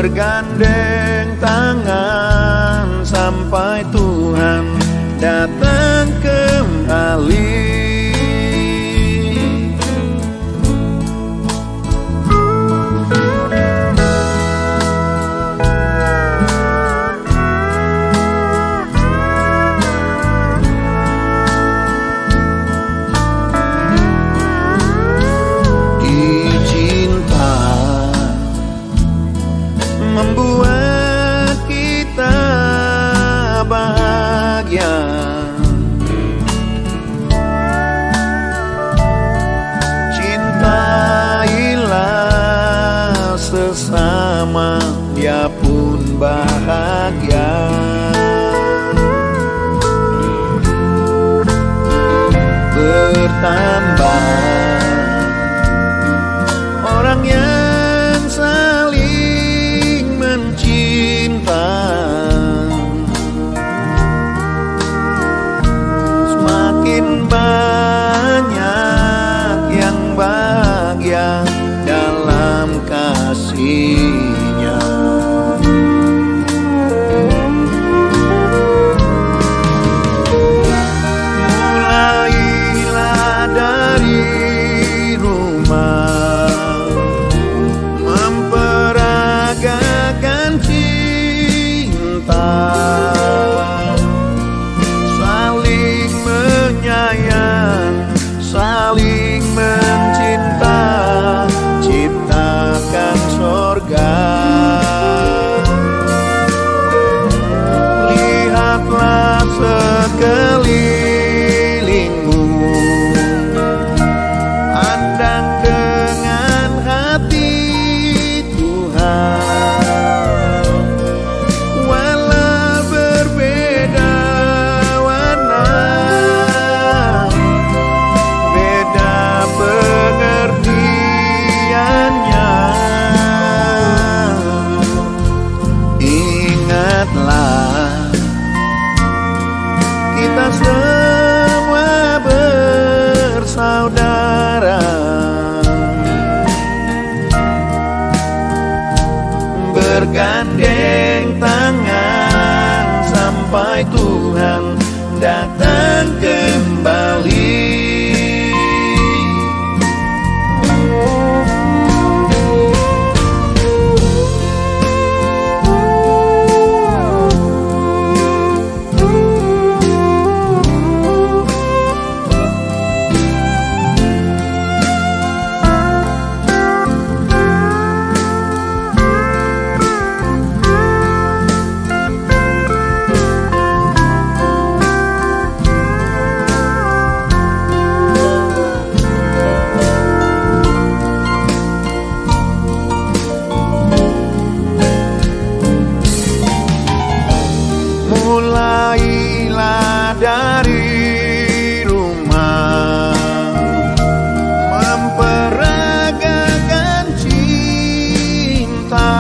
bergandeng tangan sampai Tuhan datang kembali. Membuat kita bahagia, cintailah sesama, dia pun bahagia. Bertambah orang yang saling mencinta, semakin banyak yang bahagia dalam kasihnya. Mulailah dari rumah, memperagakan cinta, saling menyayang, saling mencinta, ciptakan sorga. Lihatlah sekelilingmu, pandang dengan hati Tuhan. Walau berbeda warna, beda pengertiannya, ingatlah kita semua bersaudara, bergandeng tangan sampai Tuhan datang kembali. Mulailah dari rumah, memperagakan cinta,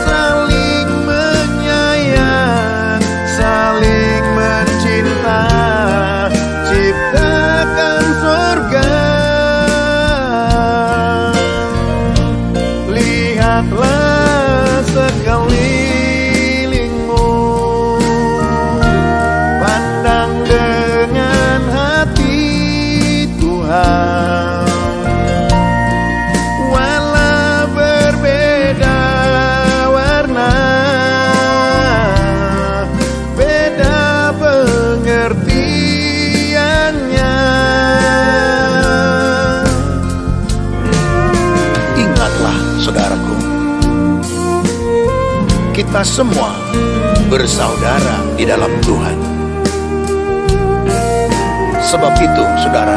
saling menyayang, saling mencinta, ciptakan surga. Lihatlah sekelilingmu, pandang dengan hati Tuhan. Walau berbeda warna, beda pengertiannya, ingatlah saudaraku, kita semua bersaudara di dalam Tuhan. Sebab itu, saudara,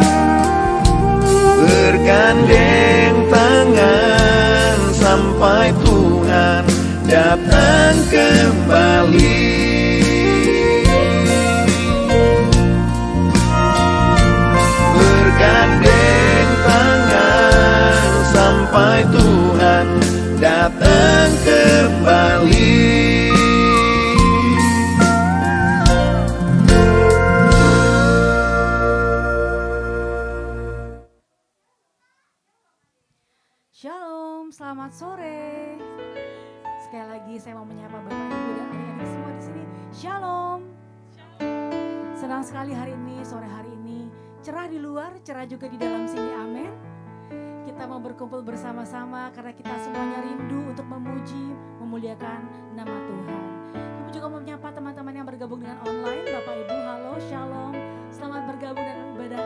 bergandeng tangan sampai Tuhan datang kembali. Bergandeng tangan sampai Tuhan datang kembali. Shalom, selamat sore Senang sekali hari ini, sore hari ini, cerah di luar, cerah juga di dalam sini, amin. Kita mau berkumpul bersama-sama karena kita semuanya rindu untuk memuji, memuliakan nama Tuhan. Kami juga mau menyapa teman-teman yang bergabung dengan online. Bapak Ibu, halo, shalom. Selamat bergabung dalam ibadah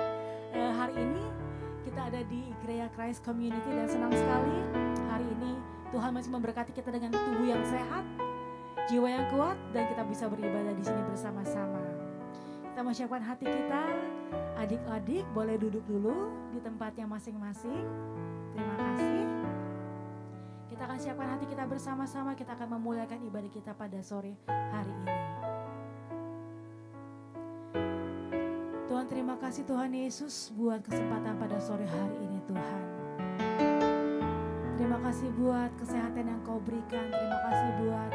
hari ini. Kita ada di Gereja Christ Community dan senang sekali hari ini Tuhan masih memberkati kita dengan tubuh yang sehat, jiwa yang kuat, dan kita bisa beribadah di sini bersama-sama. Kita mau siapkan hati kita. Adik-adik boleh duduk dulu di tempatnya masing-masing. Terima kasih. Kita akan siapkan hati kita bersama-sama. Kita akan memuliakan ibadah kita pada sore hari ini. Tuhan, terima kasih Tuhan Yesus buat kesempatan pada sore hari ini Tuhan. Terima kasih buat kesehatan yang Kau berikan. Terima kasih buat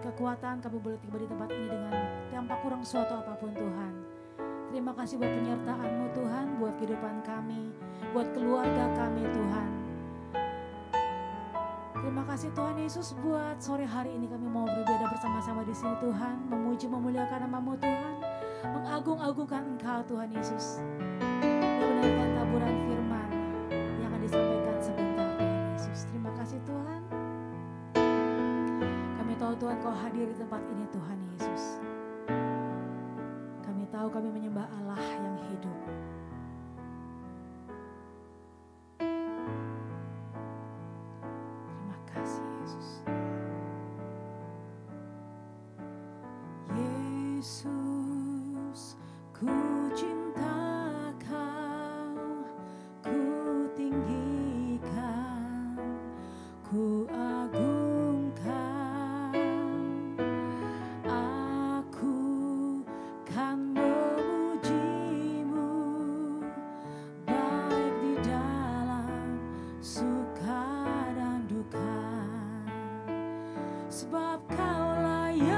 kekuatan kami boleh tiba di tempat ini dengan tanpa kurang suatu apapun Tuhan. Terima kasih buat penyertaan-Mu Tuhan, buat kehidupan kami, buat keluarga kami Tuhan. Terima kasih Tuhan Yesus buat sore hari ini kami mau beribadah bersama-sama di sini Tuhan, memuji memuliakan nama-Mu Tuhan, mengagung-agungkan Engkau Tuhan Yesus. Mendengarkan taburan firman yang akan disampaikan sebentar Tuhan Yesus. Terima kasih Tuhan. Kami tahu Tuhan Kau hadir di tempat ini Tuhan Yesus. Kami tahu kami menyembah Allah yang hidup. Terima kasih Yesus. Yesus, ku cinta Kau, ku tinggikan, ku agungkan. Aku kan memuji-Mu, baik di dalam suka dan duka. Sebab Kau layak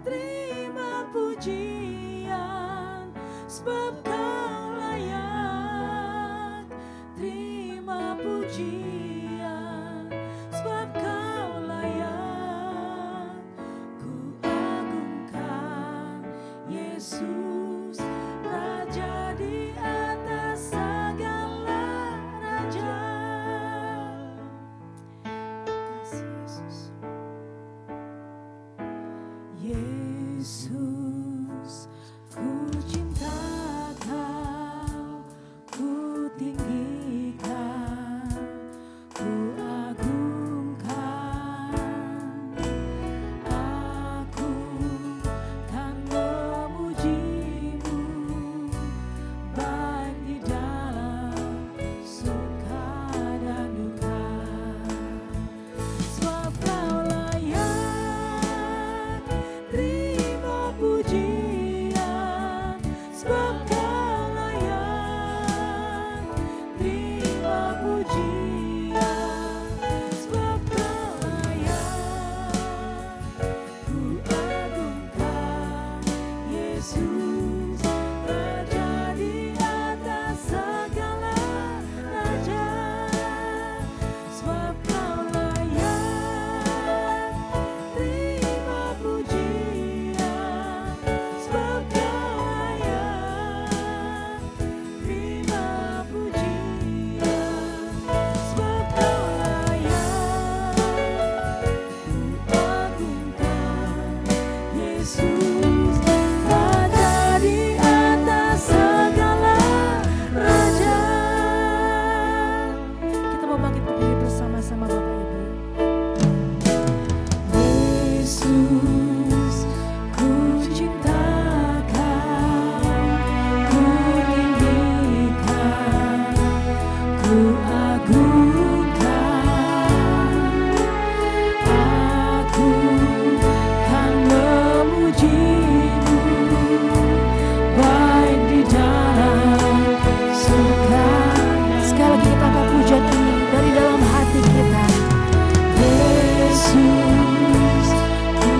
terima pujian, sebab Kau layak terima pujian, sebab Kau layak ku agungkan. Yesus, Raja di atas segala raja. Kasih Yesus. Yesus, ku cinta Kau, ku tinggikan, ku agungkan. Aku kan memuji-Mu, baik di dalam suka dan duka. Sebab Kau layak terima pujian, sebab Kau layak terima pujian, sebab Kau layak ku agungkan. Yesus, Raja di atas segala raja. Sebab Kau layak terima pujian, sebab Kau layak terima pujian, sebab Kau layak ku agungkan. Yesus, Raja di atas segala raja. Kita mau bangkit berdiri bersama-sama Bapak Ibu. Yesus, ku cinta Kau, ku tinggikan, ku agungkan. Aku kan memuji-Mu, baik di dalam suka. Sekali lagi kita angkat pujian ini dari dalam hati kita. Yesus, ku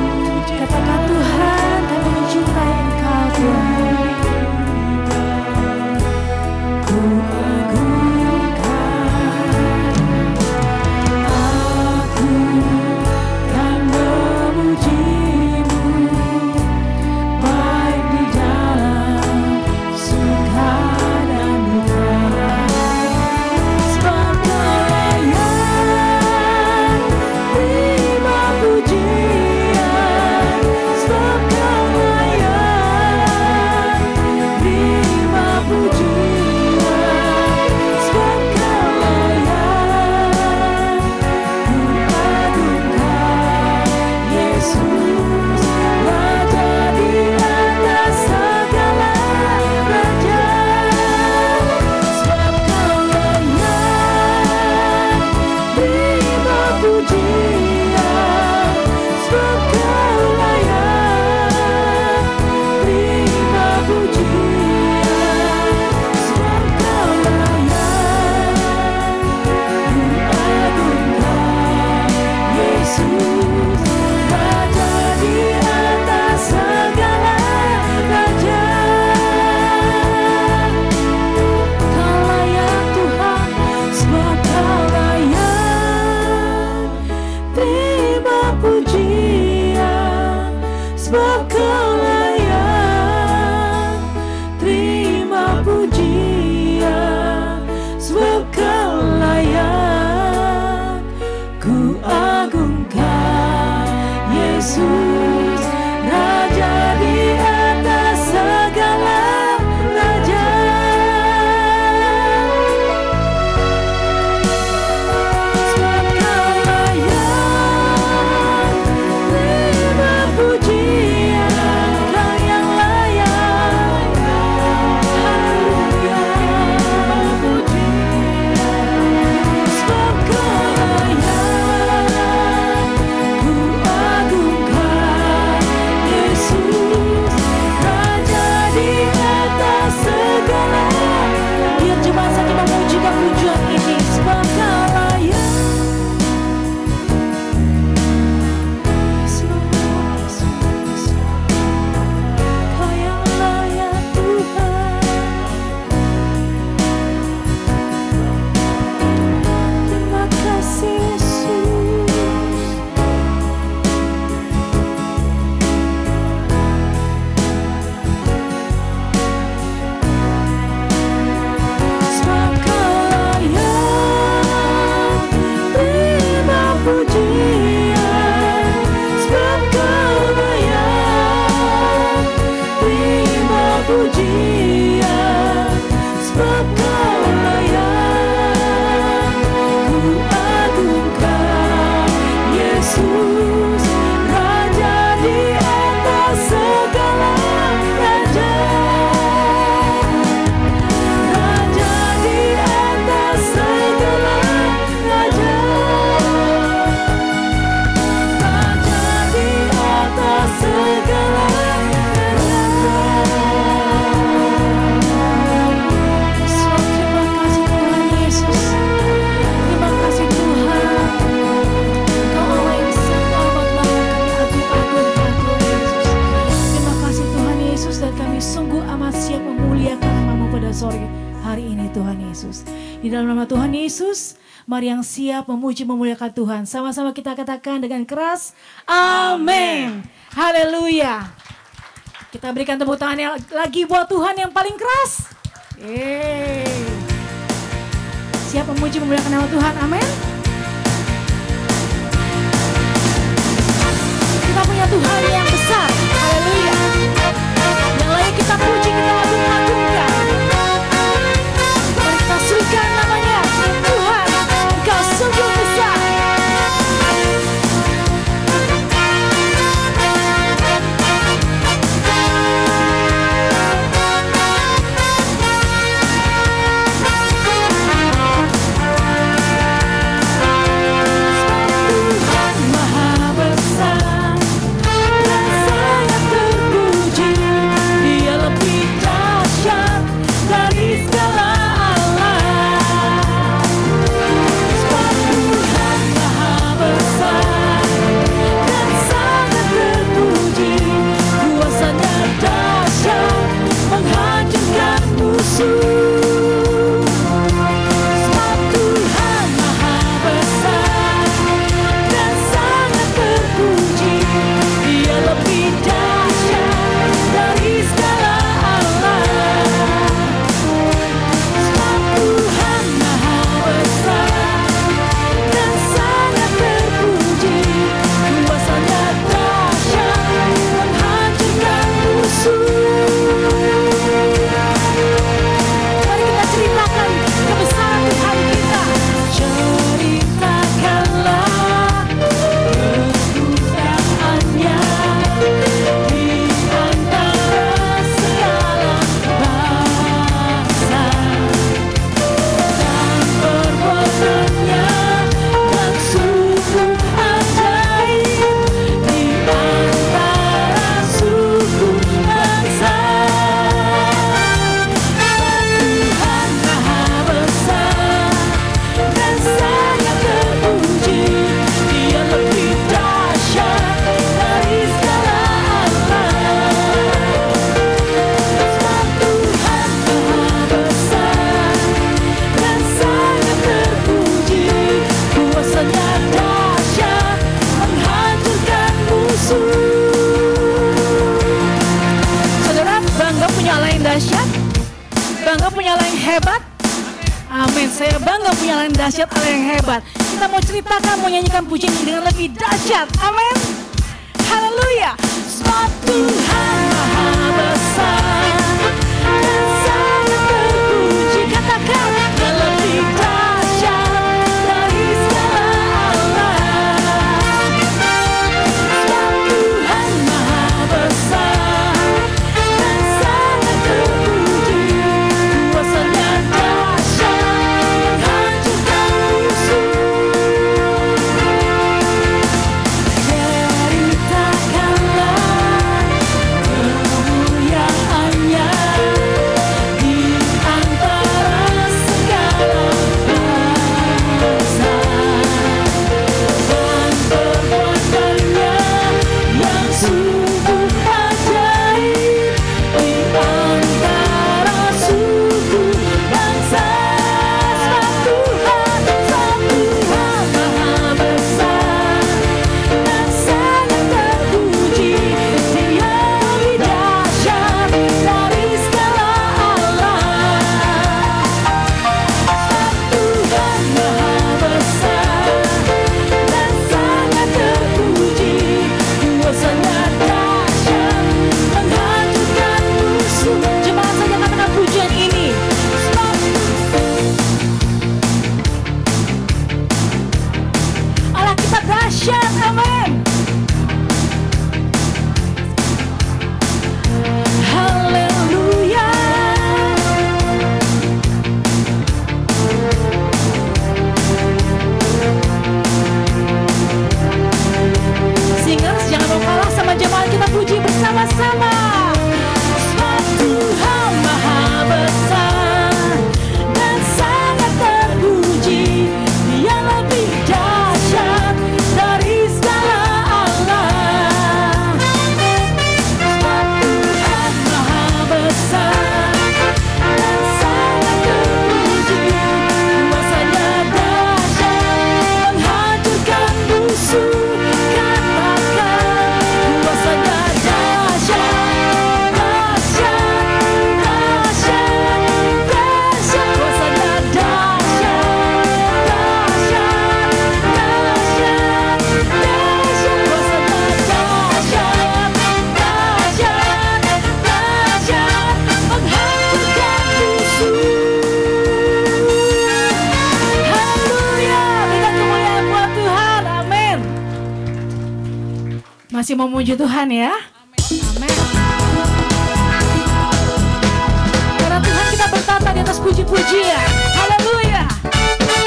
Mari yang siap memuji memuliakan Tuhan. Sama-sama kita katakan dengan keras. Amin. Haleluya. Kita berikan tepuk tangan lagi buat Tuhan yang paling keras. Siap memuji memuliakan nama Tuhan. Amin. Kita punya Tuhan yang besar. Haleluya. Yang layak kita puji, kita agungkan. Mari kita serukan namanya. Tuhan, Engkau sungguh besar. Saudara bangga punya Allah yang dahsyat, bangga punya Allah yang hebat. Amin. Saya bangga punya Allah yang dahsyat, Allah yang hebat. Kita mau ceritakan, mau nyanyikan pujian ini dengan lebih dahsyat. Amin. Haleluya. Sebab Tuhan Maha Besar dan sangat terpuji. Katakan yang lebih dahsyat dari segala Allah. Sebab Tuhan Maha Besar dan sangat terpuji. Kuasanya dahsyat menghancurkan musuh. Masih memuji Tuhan ya. Amin. Karena Tuhan kita bertata di atas puji-pujian. Haleluya.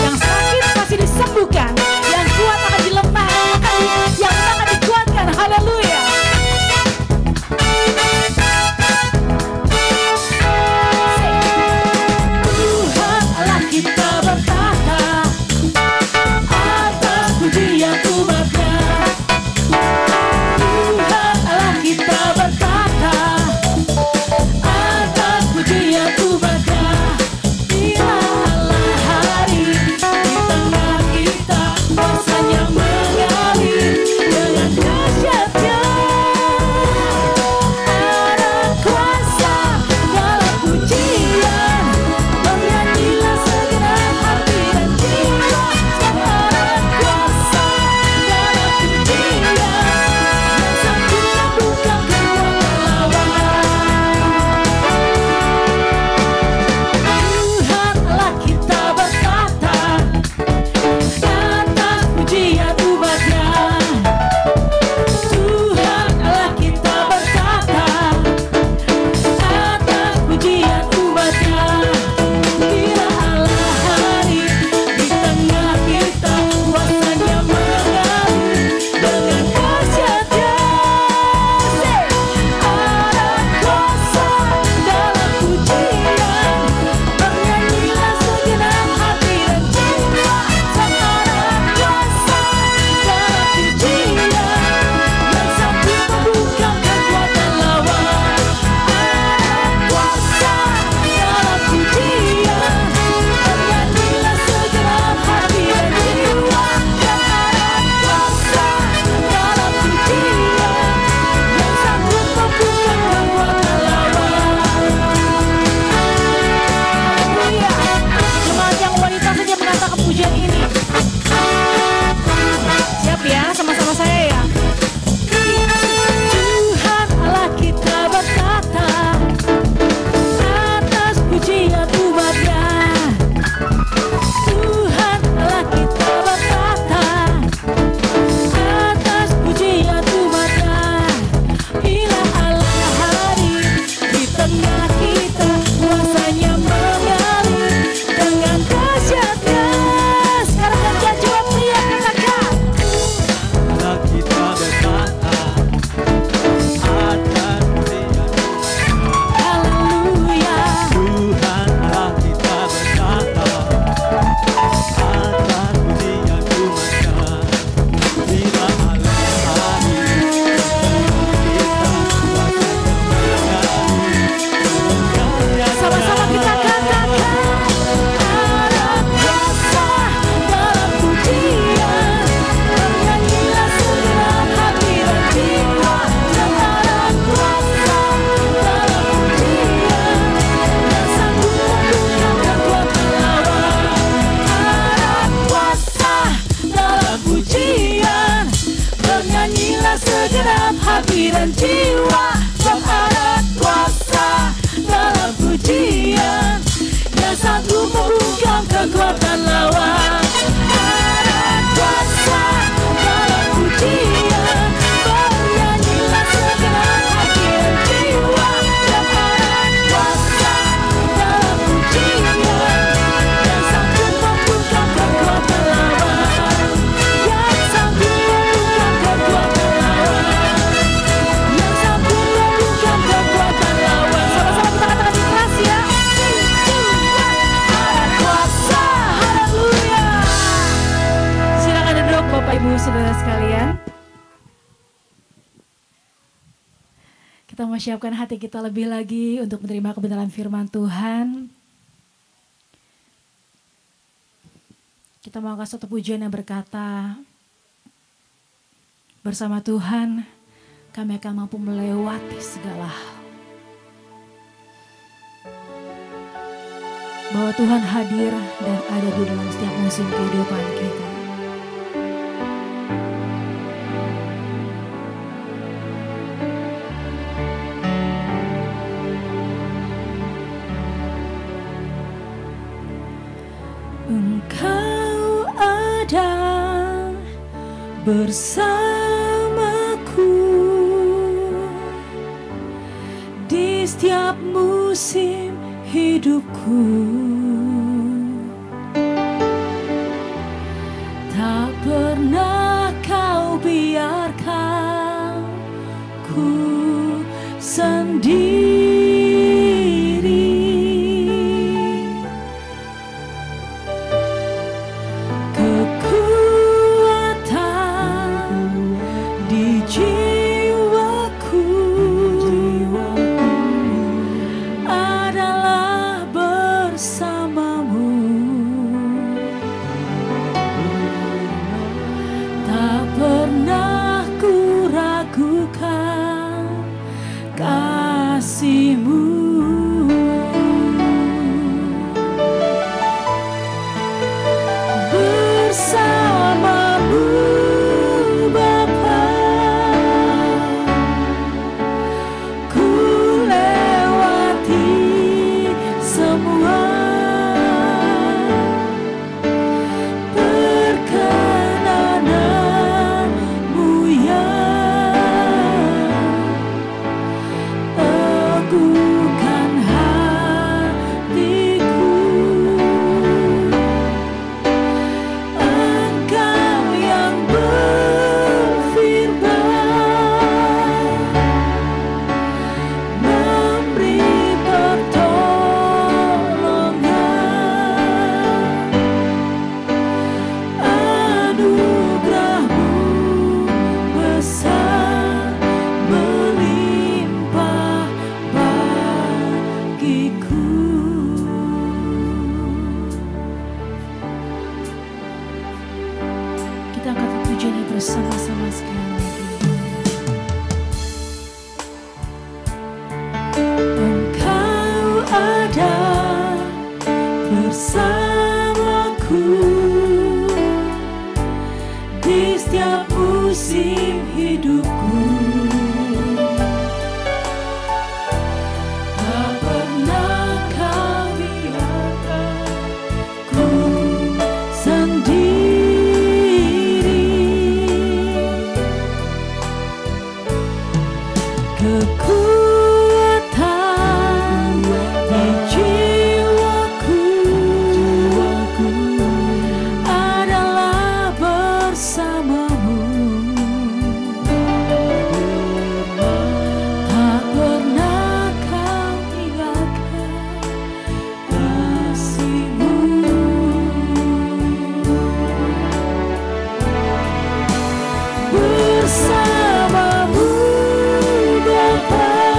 Yang sakit masih disembuhkan, yang kuat akan dilemahkan, yang lemah akan dikuatkan. Haleluya. Tuhan Allah kita bertata atas pujian umatnya. Kita berkata atas pujian umatnya. Bila Allah hari di tengah kita, segenap hati dan jiwa. Sebab ada kuasa dalam pujian yang sanggup membungkam kekuatan lawan. Ada kuasa dalam pujian, bernyanyilah segenap hati dan jiwa. Sebab ada kuasa dalam pujian yang sanggup membungkam kekuatan lawan. Yang sanggup membungkam kekuatan lawan. Yang sanggup membungkam kekuatan lawan. Sama-sama kita katakan ikhlas ya. Ada kuasa, haleluya. Silakan duduk Bapak Ibu Saudara sekalian. Kita mau siapkan hati kita lebih lagi untuk menerima kebenaran firman Tuhan. Kita mau angkat satu pujian yang berkata, bersama Tuhan kami akan mampu melewati segala hal. Bahwa Tuhan hadir dan ada di dalam setiap musim kehidupan kita. Engkau ada bersamaku di setiap musim hidupku. Tak pernah kau biarkan ku sendiri. Bersama-sama sekali lagi. Engkau ada bersamaku di setiap musim hidupku. Tak pernah kau biarkan ku sendiri. Kekuatan di jiwaku adalah bersamamu. Tak pernah kau tinggalkan kasih-Mu. Bersamamu Bapa.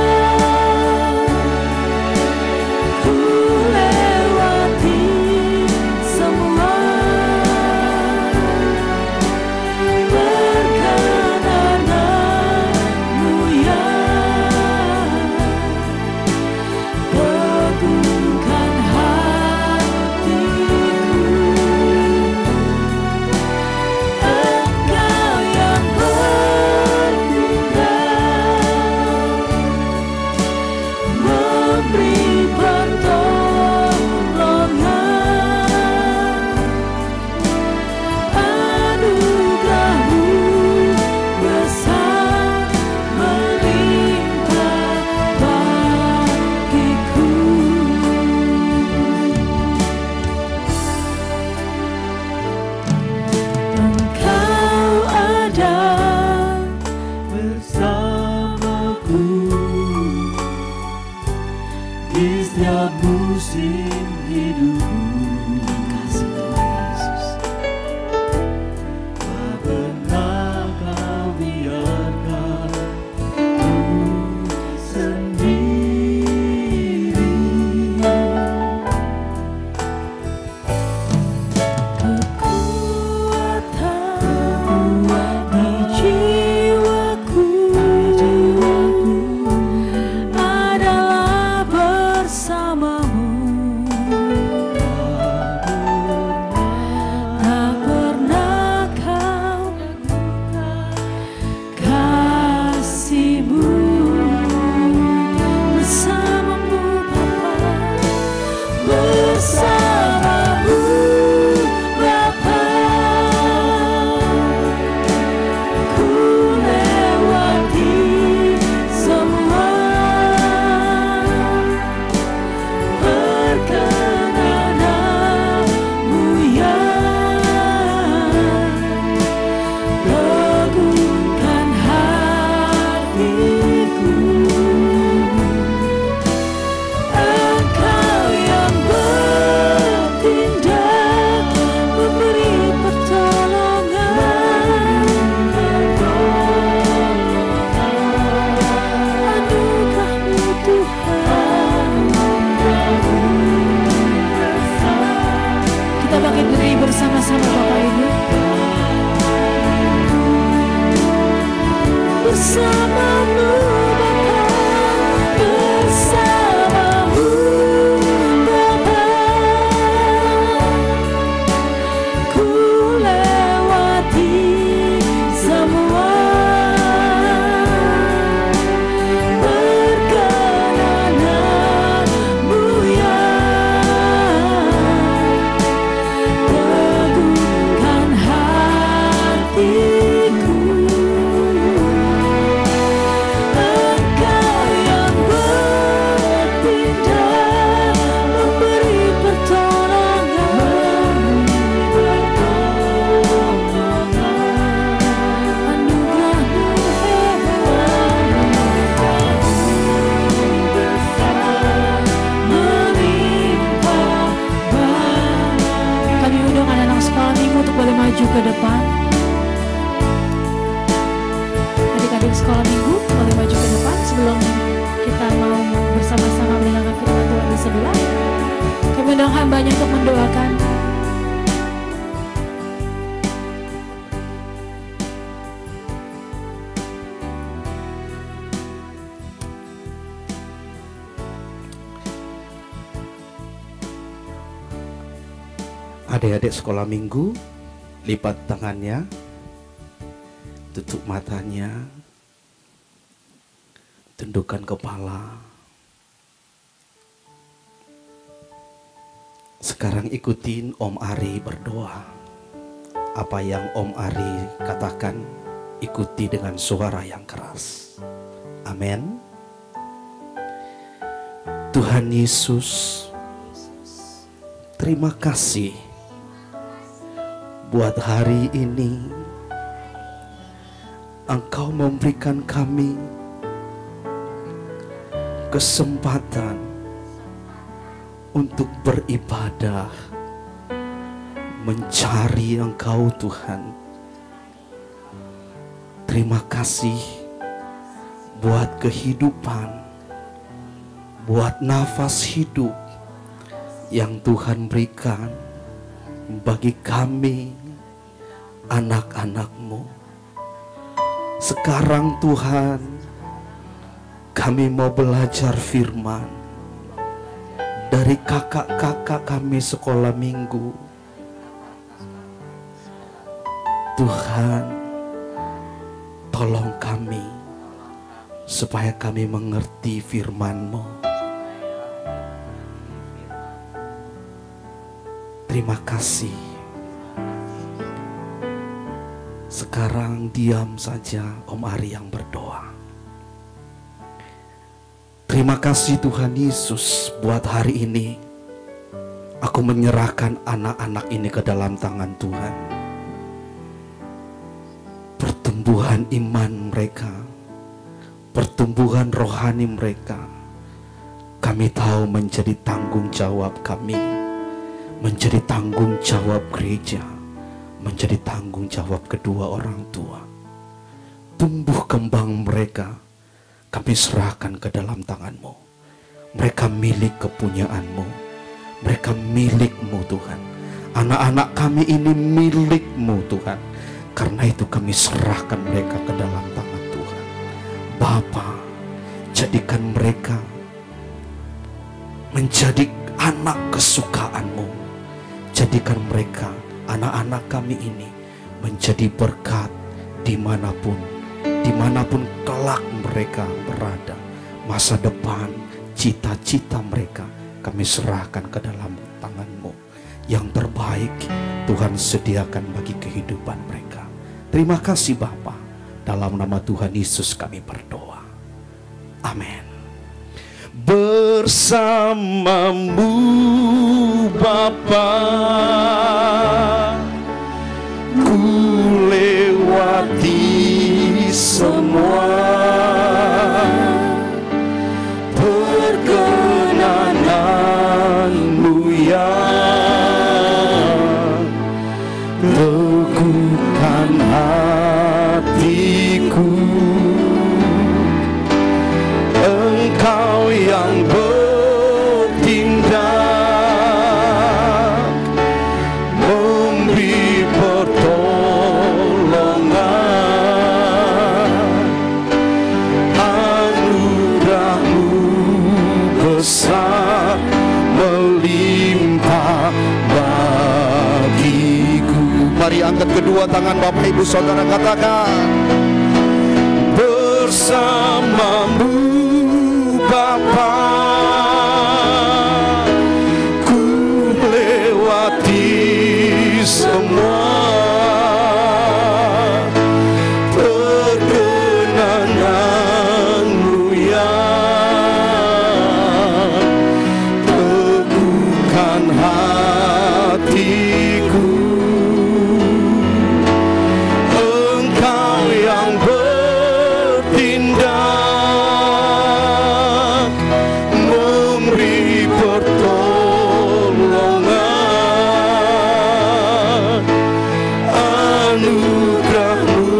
musim hidupku. Kasih Tuhan Yesus. Tak pernah kau biarkan ku sendiri. Kekuatan di jiwaku adalah bersamamu. Tak pernah kau kasihmu bersamamu Bapa, bersamamu Bapa. Ku lewati semua perkenananmu yang teguhkan hatiku. Engkau yang bertindak memberi pertolongan. Anugerah-Mu Tuhan. Kita bangkit berdiri bersama-sama Bapak Ibu. Bersamamu Bapa, bersamamu Bapa. Ku lewati semua perkenananmu yang teguhkan hatiku. Engkau yang bertindak memberi pertolongan. Anugerah-Mu menimpa bagi. Kami undang anak-anak sekolah minggu untuk boleh maju ke depan. Adik-adik sekolah minggu boleh maju ke depan sebelum kita mau bersama-sama mendengarkan firman Tuhan di sebelah. Kami undang hambanya untuk mendoakan. Adik-adik sekolah minggu, lipat tangannya, tutup matanya, tundukkan kepala. Sekarang ikutin Om Ari berdoa. Apa yang Om Ari katakan, ikuti dengan suara yang keras. Amin. Tuhan Yesus, terima kasih buat hari ini. Engkau memberikan kami kesempatan untuk beribadah, mencari Engkau Tuhan. Terima kasih buat kehidupan, buat nafas hidup yang Tuhan berikan bagi kami, anak-anak-Mu. Sekarang Tuhan, kami mau belajar firman dari kakak-kakak kami sekolah minggu. Tuhan, tolong kami supaya kami mengerti firman-Mu. Terima kasih. Sekarang diam saja Om Ari yang berdoa. Terima kasih Tuhan Yesus buat hari ini. Aku menyerahkan anak-anak ini ke dalam tangan Tuhan. Pertumbuhan iman mereka, pertumbuhan rohani mereka, Kami tahu menjadi tanggung jawab kami, menjadi tanggung jawab gereja, menjadi tanggung jawab kedua orang tua. Tumbuh kembang mereka kami serahkan ke dalam tangan-Mu. Mereka milik kepunyaan-Mu, mereka milik-Mu Tuhan. Anak-anak kami ini milik-Mu Tuhan. Karena itu kami serahkan mereka ke dalam tangan Tuhan. Bapa, jadikan mereka menjadi anak kesukaan-Mu. Jadikan mereka, anak-anak kami ini, menjadi berkat dimanapun kelak mereka berada. Masa depan, cita-cita mereka kami serahkan ke dalam tangan-Mu. Yang terbaik Tuhan sediakan bagi kehidupan mereka. Terima kasih Bapa. Dalam nama Tuhan Yesus kami berdoa. Amin. Bersama-Mu Bapa, ku lewati semua perkenanan-Mu yang teguhkan hatiku. Engkau yang bertindak, memberi pertolongan. Anugerah-Mu besar melimpah bagiku. Mari angkat kedua tangan Bapak Ibu Saudara, katakan, bersama-Mu Bapa, ku lewati semua perkenanan-Mu yang teguhkan hatiku. Engkau yang bertindak, memberi pertolongan. Anugerah-Mu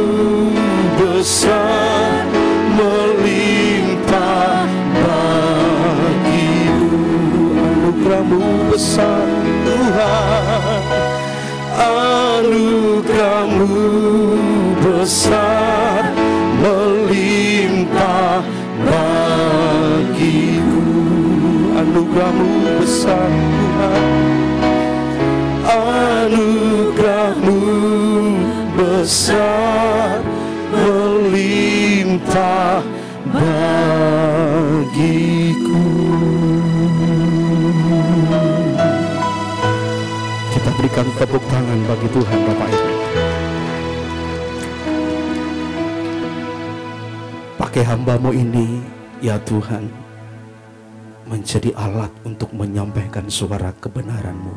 besar melimpah bagiku. Anugerah-Mu besar Tuhan, anugerah-Mu besar melimpah bagiku. Anugerah-Mu besar Tuhan, anugerah-Mu besar melimpah bagiku. Kita berikan tepuk tangan bagi Tuhan Bapak Ibu. Pakai hamba-Mu ini ya Tuhan, menjadi alat untuk menyampaikan suara kebenaran-Mu.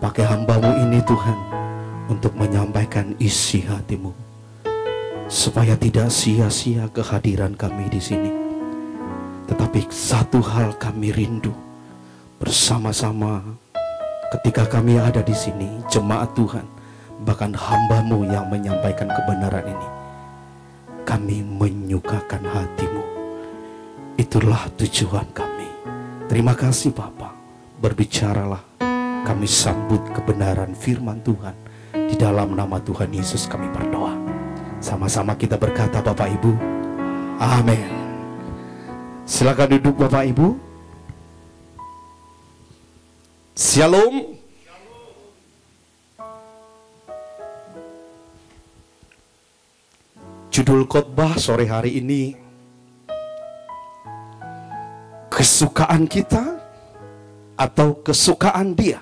Pakai hamba-Mu ini Tuhan, untuk menyampaikan isi hati-Mu, supaya tidak sia-sia kehadiran kami di sini. Tetapi satu hal kami rindu, bersama-sama ketika kami ada di sini, jemaat Tuhan, bahkan hamba-Mu yang menyampaikan kebenaran ini, kami menyukakan hati-Mu. Itulah tujuan kami. Terima kasih Bapa. Berbicaralah, kami sambut kebenaran firman Tuhan. Di dalam nama Tuhan Yesus kami berdoa. Sama-sama kita berkata Bapak Ibu, amin. Silakan duduk Bapak Ibu. Shalom. Judul khotbah sore hari ini, kesukaan kita atau kesukaan Dia.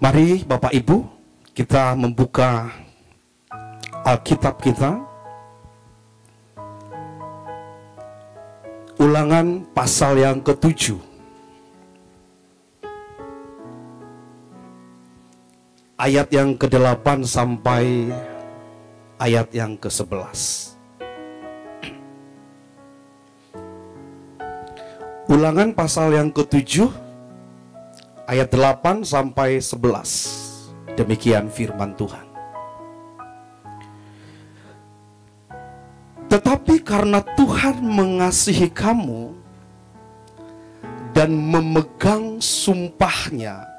Mari Bapak Ibu, kita membuka Alkitab kita. Ulangan pasal yang ke-7. Ayat yang ke-8 sampai ayat yang ke-11. Ulangan pasal yang ke-7 ayat 8 sampai 11. Demikian firman Tuhan. Tetapi karena Tuhan mengasihi kamu dan memegang sumpahnya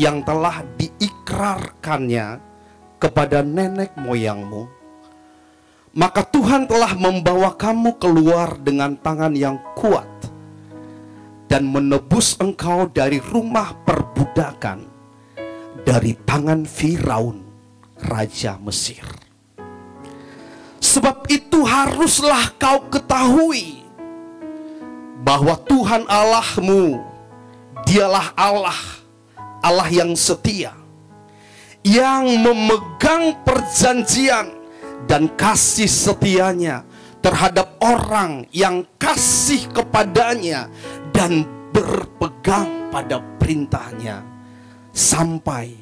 yang telah diikrarkannya kepada nenek moyangmu, maka Tuhan telah membawa kamu keluar dengan tangan yang kuat dan menebus engkau dari rumah perbudakan, dari tangan Firaun, raja Mesir. Sebab itu haruslah kau ketahui bahwa Tuhan Allahmu, dialah Allah yang setia, yang memegang perjanjian dan kasih setianya terhadap orang yang kasih kepadanya dan berpegang pada perintahnya sampai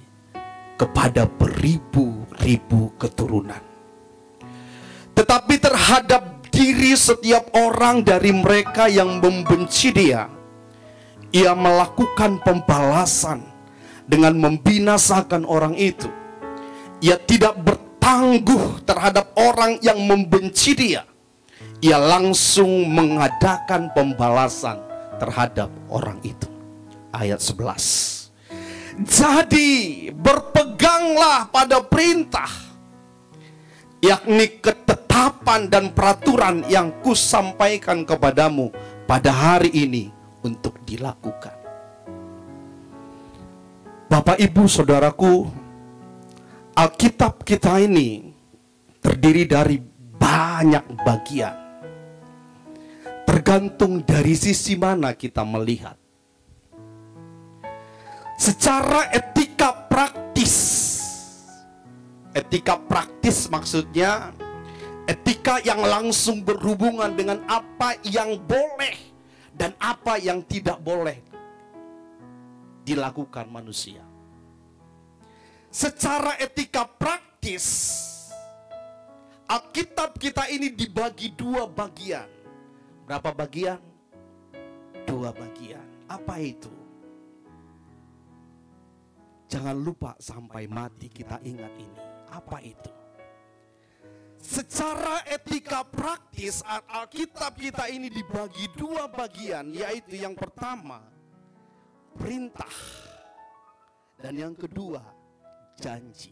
kepada beribu-ribu keturunan. Tetapi terhadap diri setiap orang dari mereka yang membenci dia, ia melakukan pembalasan dengan membinasakan orang itu. Ia tidak bertangguh terhadap orang yang membenci dia. Ia langsung mengadakan pembalasan terhadap orang itu. Ayat 11. Jadi berpeganglah pada perintah, yakni ketetapan dan peraturan yang kusampaikan kepadamu pada hari ini untuk dilakukan. Bapak, Ibu, Saudaraku, Alkitab kita ini terdiri dari banyak bagian. Tergantung dari sisi mana kita melihat. Secara etika praktis maksudnya etika yang langsung berhubungan dengan apa yang boleh dan apa yang tidak boleh dilakukan manusia. Secara etika praktis, Alkitab kita ini dibagi dua bagian. Berapa bagian? Dua bagian. Apa itu? Jangan lupa sampai mati kita ingat ini. Apa itu? Secara etika praktis, Alkitab kita ini dibagi dua bagian, yaitu yang pertama perintah dan yang kedua janji.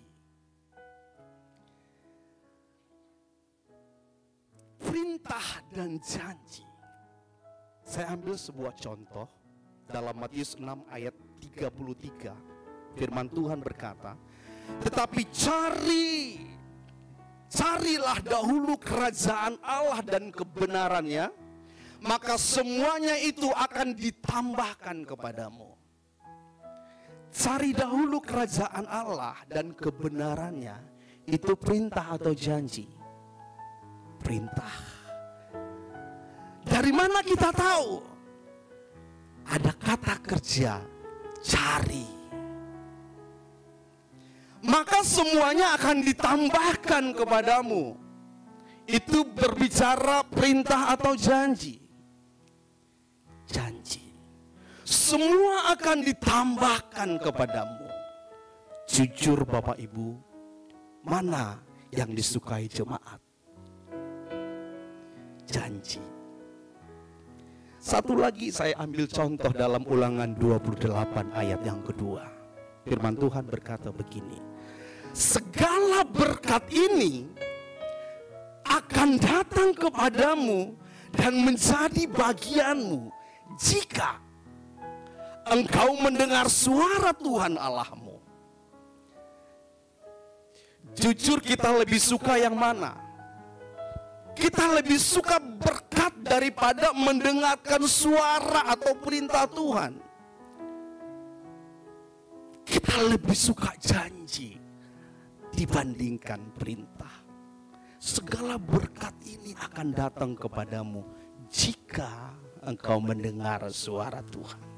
Perintah dan janji. Saya ambil sebuah contoh dalam Matius 6 ayat 33. Firman Tuhan berkata, tetapi carilah dahulu kerajaan Allah dan kebenarannya, maka semuanya itu akan ditambahkan kepadamu. Cari dahulu kerajaan Allah dan kebenarannya. Itu perintah atau janji? Perintah. Dari mana kita tahu? Ada kata kerja cari. Maka semuanya akan ditambahkan kepadamu. Itu berbicara perintah atau janji? Janji. Semua akan ditambahkan kepadamu. Jujur Bapak Ibu, mana yang disukai jemaat? Janji. Satu lagi saya ambil contoh dalam Ulangan 28 ayat yang kedua. Firman Tuhan berkata begini, segala berkat ini akan datang kepadamu dan menjadi bagianmu jika engkau mendengar suara Tuhan Allahmu. Jujur kita lebih suka yang mana? Kita lebih suka berkat daripada mendengarkan suara atau perintah Tuhan. Kita lebih suka janji dibandingkan perintah. Segala berkat ini akan datang kepadamu jika engkau mendengar suara Tuhan.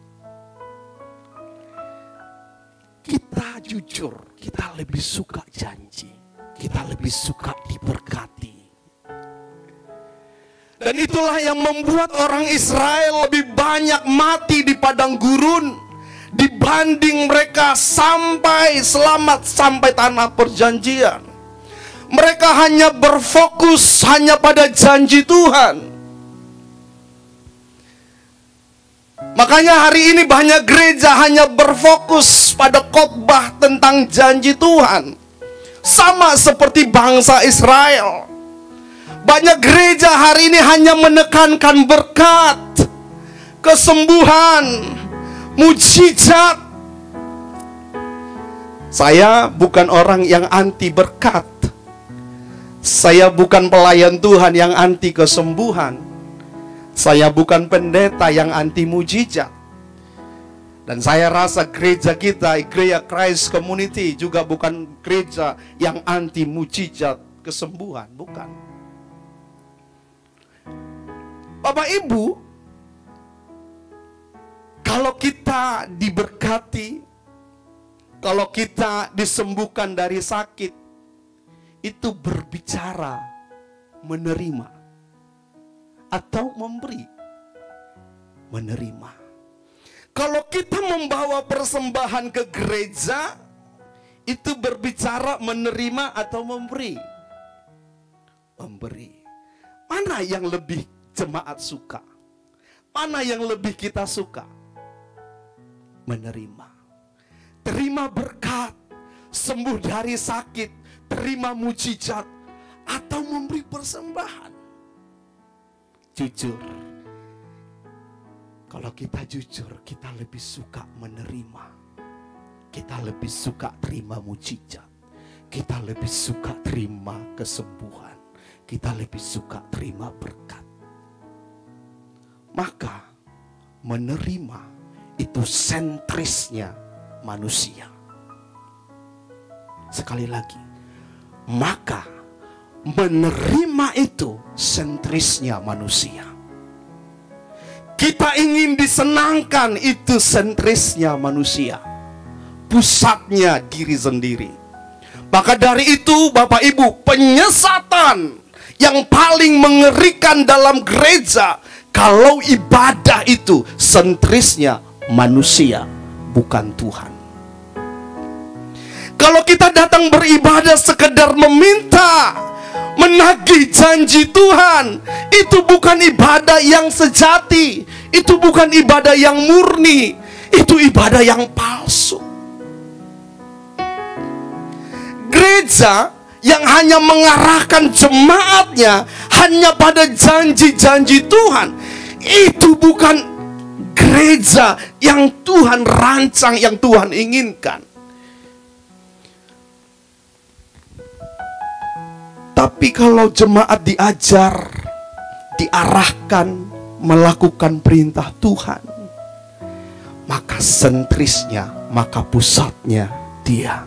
Kita jujur, kita lebih suka janji. Kita lebih suka diberkati. Dan itulah yang membuat orang Israel lebih banyak mati di padang gurun dibanding mereka sampai selamat sampai tanah perjanjian. Mereka hanya berfokus hanya pada janji Tuhan. Makanya hari ini banyak gereja hanya berfokus pada khotbah tentang janji Tuhan. Sama seperti bangsa Israel. Banyak gereja hari ini hanya menekankan berkat, kesembuhan, mujizat. Saya bukan orang yang anti berkat. Saya bukan pelayan Tuhan yang anti kesembuhan. Saya bukan pendeta yang anti mujizat. Dan saya rasa gereja kita, Gereja Christ Community, juga bukan gereja yang anti mujizat kesembuhan. Bukan. Bapak Ibu, kalau kita diberkati, kalau kita disembuhkan dari sakit, itu berbicara menerima atau memberi. Menerima. Kalau kita membawa persembahan ke gereja, itu berbicara menerima atau memberi. Memberi. Mana yang lebih jemaat suka? Mana yang lebih kita suka? Menerima. Terima berkat, sembuh dari sakit, terima mujizat, atau memberi persembahan. Jujur, kalau kita jujur, kita lebih suka menerima. Kita lebih suka terima mujizat. Kita lebih suka terima kesembuhan. Kita lebih suka terima berkat. Maka menerima itu sentrisnya manusia. Sekali lagi, maka menerima itu sentrisnya manusia. Kita ingin disenangkan, itu sentrisnya manusia. Pusatnya diri sendiri. Maka dari itu Bapak Ibu, penyesatan yang paling mengerikan dalam gereja, kalau ibadah itu sentrisnya manusia, bukan Tuhan. Kalau kita datang beribadah sekedar meminta, menagih janji Tuhan, itu bukan ibadah yang sejati. Itu bukan ibadah yang murni. Itu ibadah yang palsu. Gereja yang hanya mengarahkan jemaatnya hanya pada janji-janji Tuhan, itu bukan gereja yang Tuhan rancang, yang Tuhan inginkan. Tapi kalau jemaat diajar, diarahkan melakukan perintah Tuhan, maka sentrisnya, maka pusatnya Dia,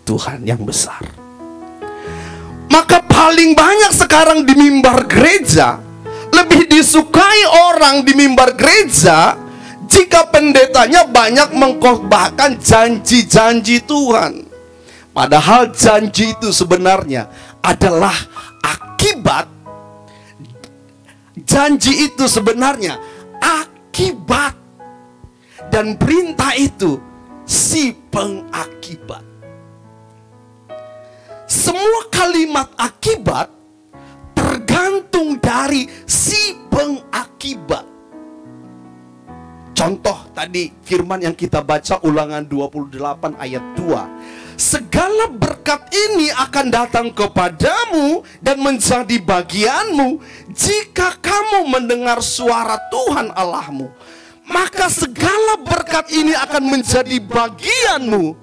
Tuhan yang besar. Maka paling banyak sekarang di mimbar gereja, lebih disukai orang di mimbar gereja jika pendetanya banyak mengkhotbahkan janji-janji Tuhan. Padahal janji itu sebenarnya adalah akibat. Janji itu sebenarnya akibat. Dan perintah itu si pengakibat. Semua kalimat akibat tergantung dari si pengakibat. Contoh tadi firman yang kita baca, Ulangan 28 ayat 2. Segala berkat ini akan datang kepadamu dan menjadi bagianmu jika kamu mendengar suara Tuhan Allahmu. Maka segala berkat ini akan menjadi bagianmu.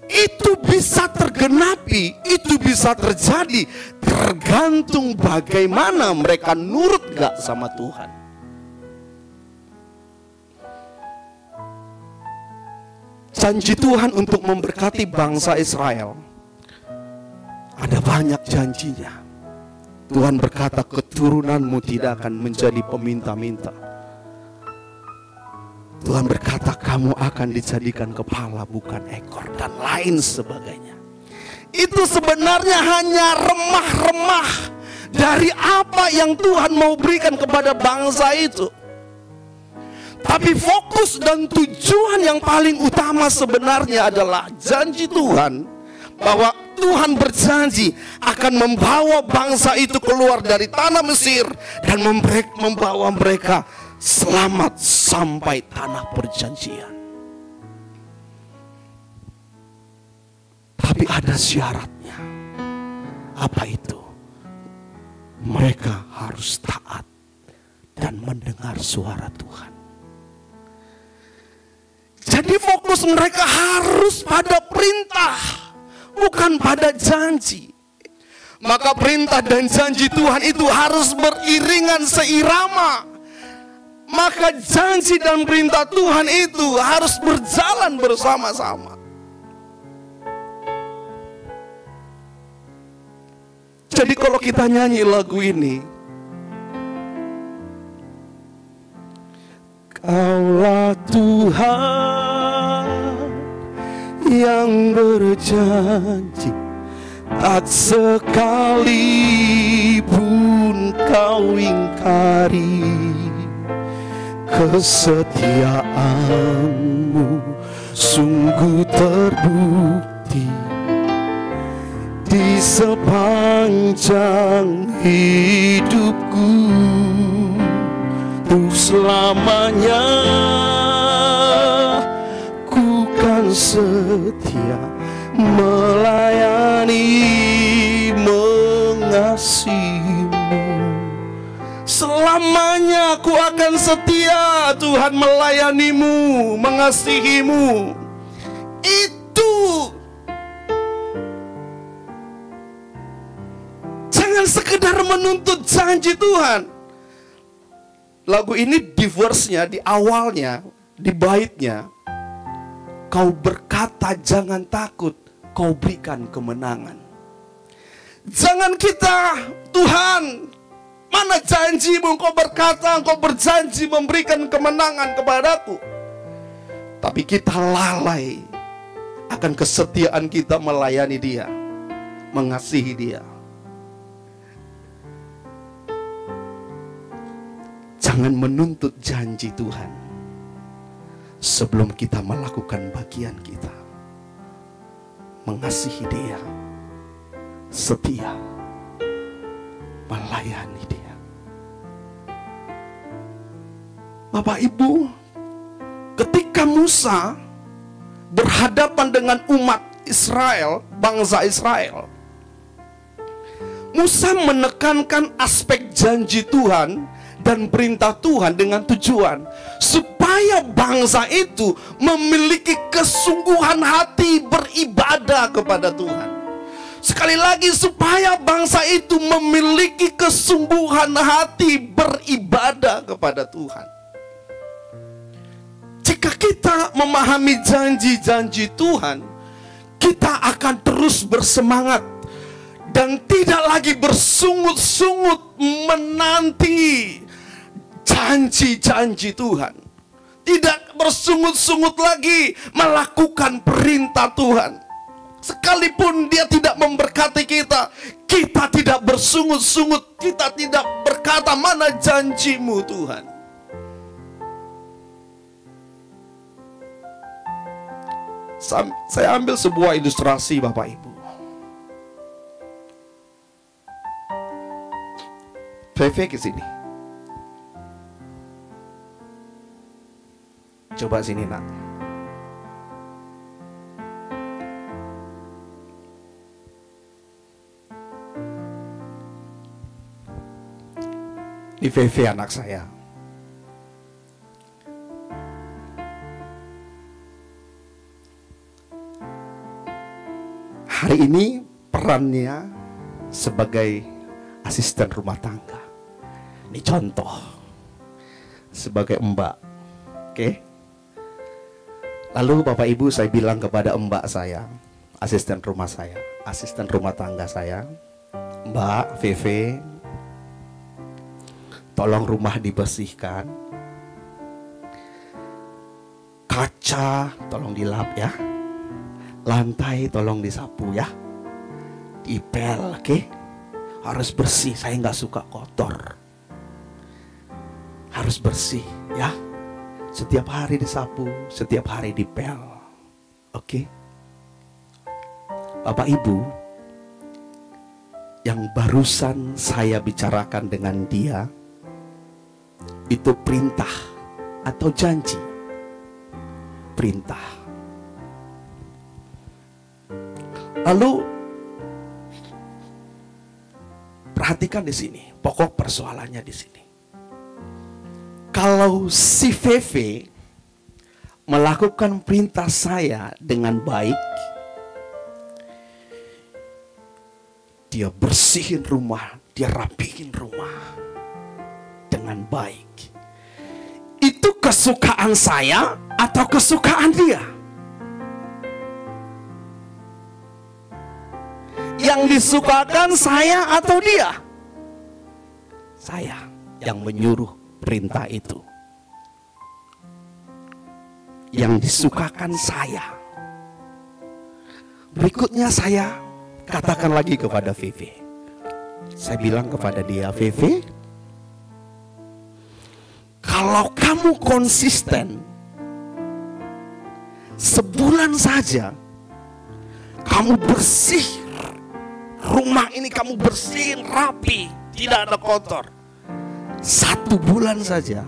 Itu bisa tergenapi, itu bisa terjadi, tergantung bagaimana mereka nurut gak sama Tuhan. Janji Tuhan untuk memberkati bangsa Israel, ada banyak janjinya. Tuhan berkata, keturunanmu tidak akan menjadi peminta-minta. Tuhan berkata, kamu akan dijadikan kepala bukan ekor, dan lain sebagainya. itu sebenarnya hanya remah-remah dari apa yang Tuhan mau berikan kepada bangsa itu. Tapi fokus dan tujuan yang paling utama sebenarnya adalah janji Tuhan, bahwa Tuhan berjanji akan membawa bangsa itu keluar dari tanah Mesir dan membawa mereka selamat sampai tanah perjanjian. Tapi ada syaratnya. Apa itu? Mereka harus taat dan mendengar suara Tuhan. Jadi fokus mereka harus pada perintah, bukan pada janji. Maka perintah dan janji Tuhan itu harus beriringan seirama. Maka janji dan perintah Tuhan itu harus berjalan bersama-sama. Jadi kalau kita nyanyi lagu ini, Kaulah Tuhan yang berjanji, tak sekalipun kau ingkari. Kesetiaanmu sungguh terbukti di sepanjang hidupku. Untuk selamanya ku kan setia melayani, mengasihimu. Selamanya ku akan setia Tuhan melayanimu, mengasihimu. Itu jangan sekedar menuntut janji Tuhan. Lagu ini di verse-nya, di awalnya, di baitnya, kau berkata jangan takut, kau berikan kemenangan. Jangan kita, Tuhan, mana janjimu? Kau berkata, kau berjanji memberikan kemenangan kepadaku. Tapi kita lalai akan kesetiaan kita melayani Dia, mengasihi Dia. Jangan menuntut janji Tuhan sebelum kita melakukan bagian kita. Mengasihi Dia, setia, melayani Dia. Bapak Ibu, ketika Musa berhadapan dengan umat Israel, bangsa Israel, Musa menekankan aspek janji Tuhan dan perintah Tuhan dengan tujuan supaya bangsa itu memiliki kesungguhan hati beribadah kepada Tuhan. Sekali lagi, supaya bangsa itu memiliki kesungguhan hati beribadah kepada Tuhan. Jika kita memahami janji-janji Tuhan, kita akan terus bersemangat dan tidak lagi bersungut-sungut menanti janji-janji Tuhan. Tidak bersungut-sungut lagi melakukan perintah Tuhan. Sekalipun Dia tidak memberkati kita, kita tidak bersungut-sungut, kita tidak berkata mana janjimu Tuhan. Saya ambil sebuah ilustrasi Bapak Ibu. VV ke sini. Coba sini nak. Ini VV anak saya. Hari ini perannya sebagai asisten rumah tangga. Ini contoh sebagai mbak. Oke. Lalu Bapak Ibu, saya bilang kepada mbak saya, asisten rumah saya, asisten rumah tangga saya, Mbak VV, tolong rumah dibersihkan, kaca tolong dilap ya, lantai tolong disapu ya. dipel, oke? Harus bersih, saya nggak suka kotor. Harus bersih, ya. Setiap hari disapu, setiap hari dipel, oke? Bapak Ibu, yang barusan saya bicarakan dengan dia, itu perintah atau janji. Perintah. Lalu perhatikan di sini, pokok persoalannya di sini. Kalau si VV melakukan perintah saya dengan baik, dia bersihin rumah, dia rapihin rumah dengan baik. Itu kesukaan saya atau kesukaan dia? Yang disukakan saya atau dia? Saya yang menyuruh perintah itu. Yang disukakan saya. Berikutnya saya katakan lagi kepada VV. Saya bilang kepada dia, VV, kalau kamu konsisten, sebulan saja kamu bersih rumah ini, kamu bersihin rapi, tidak ada kotor. 1 bulan saja,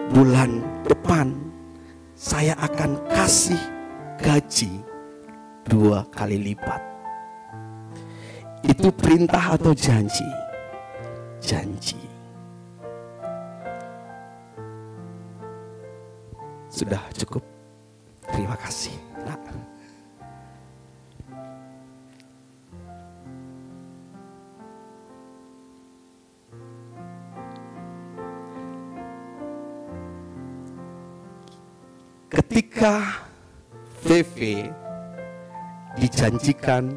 bulan depan saya akan kasih gaji 2 kali lipat. Itu perintah atau janji? Janji. Sudah cukup. Terima kasih. Nah. Ketika VV dijanjikan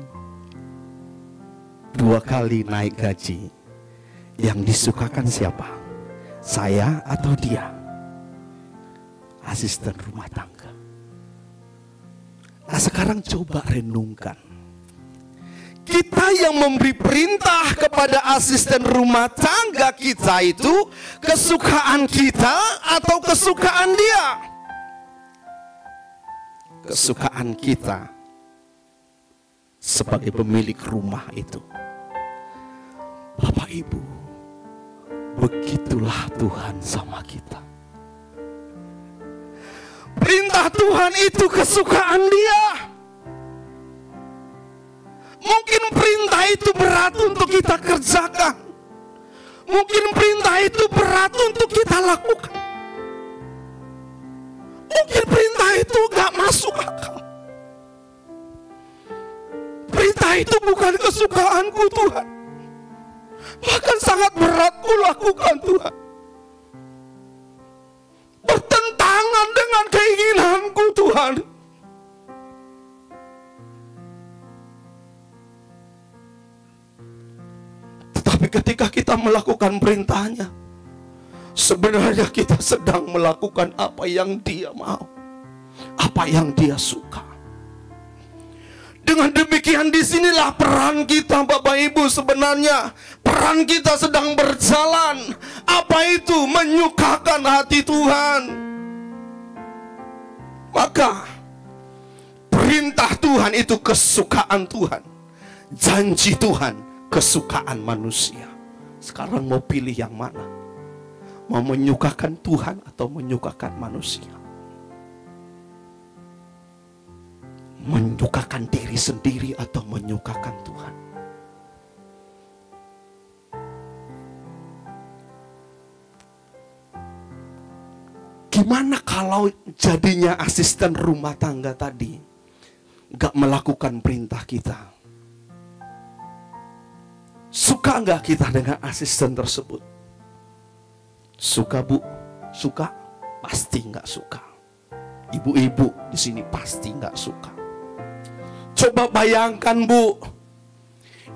2 kali naik gaji, yang disukakan siapa? Saya atau dia? Asisten rumah tangga. Nah, sekarang coba renungkan. Kita yang memberi perintah kepada asisten rumah tangga kita itu kesukaan kita atau kesukaan dia? Kesukaan kita sebagai pemilik rumah itu. Bapak Ibu, begitulah Tuhan sama kita. Perintah Tuhan itu kesukaan dia. Mungkin perintah itu berat untuk kita kerjakan. Mungkin perintah itu berat untuk kita lakukan. Mungkin perintah itu gak masuk akal. Perintah itu bukan kesukaanku Tuhan. Bahkan sangat berat ku lakukan Tuhan. Bertentangan dengan keinginanku Tuhan. Tetapi ketika kita melakukan perintahnya, sebenarnya kita sedang melakukan apa yang dia mau, apa yang dia suka. Dengan demikian disinilah peran kita Bapak Ibu sebenarnya. Peran kita sedang berjalan. Apa itu? Menyukakan hati Tuhan. Maka perintah Tuhan itu kesukaan Tuhan. Janji Tuhan kesukaan manusia. Sekarang mau pilih yang mana? Mau menyukakan Tuhan atau menyukakan manusia? Menyukakan diri sendiri atau menyukakan Tuhan? Gimana kalau jadinya asisten rumah tangga tadi gak melakukan perintah kita? Suka gak kita dengan asisten tersebut? Suka Bu? Suka? Pasti gak suka. Ibu-ibu di sini pasti gak suka. Coba bayangkan Bu,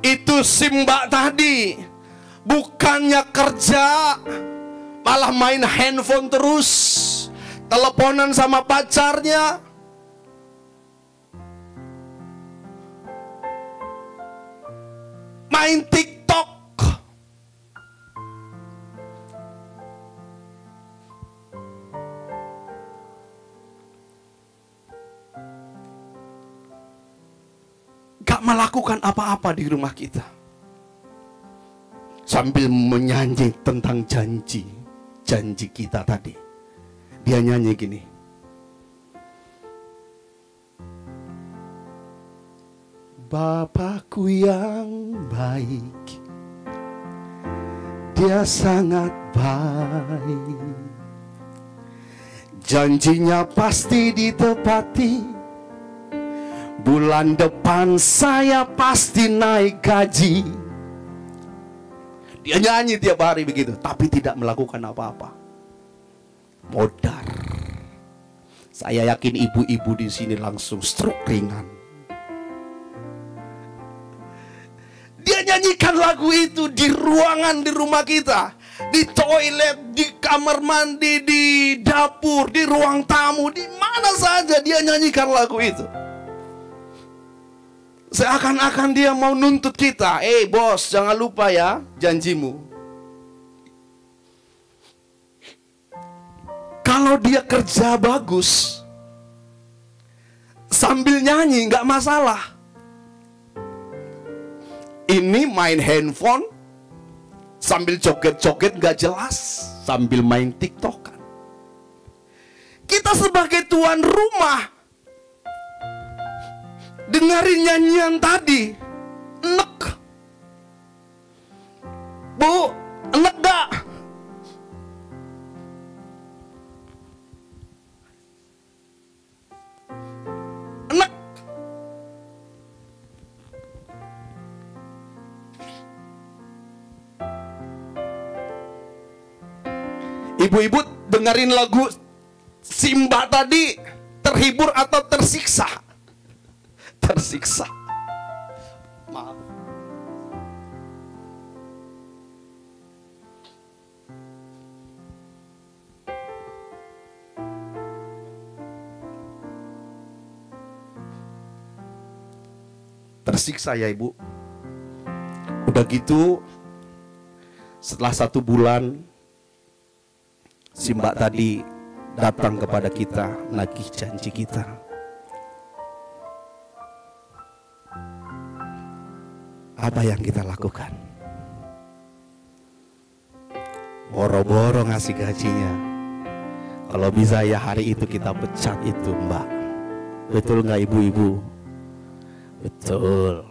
itu si Mbak tadi bukannya kerja, malah main handphone terus, teleponan sama pacarnya. main TikTok. Gak melakukan apa-apa di rumah kita. Sambil menyanyi tentang janji kita tadi. Dia nyanyi gini. Bapakku yang baik, Dia sangat baik. Janjinya pasti ditepati. Bulan depan saya pasti naik gaji. Dia nyanyi tiap hari begitu, tapi tidak melakukan apa-apa. Modar. Saya yakin ibu-ibu di sini langsung stroke ringan. Dia nyanyikan lagu itu di ruangan di rumah kita, di toilet, di kamar mandi, di dapur, di ruang tamu, di mana saja dia nyanyikan lagu itu. Seakan-akan dia mau nuntut kita, bos, jangan lupa ya janjimu. Kalau dia kerja bagus, sambil nyanyi nggak masalah. Ini main handphone, sambil joget-joget nggak jelas, sambil main TikTokan. Kita sebagai tuan rumah, dengarin nyanyian tadi, enek. Bu, enek gak? Enek. Ibu-ibu dengerin lagu Simba tadi, terhibur atau tersiksa? Tersiksa. Maaf. Tersiksa ya ibu. Udah gitu, setelah 1 bulan, si mbak tadi datang kepada kita, nagih janji kita. Apa yang kita lakukan? Boro-boro ngasih gajinya. Kalau bisa ya hari itu kita pecat itu mbak. Betul nggak ibu-ibu? Betul.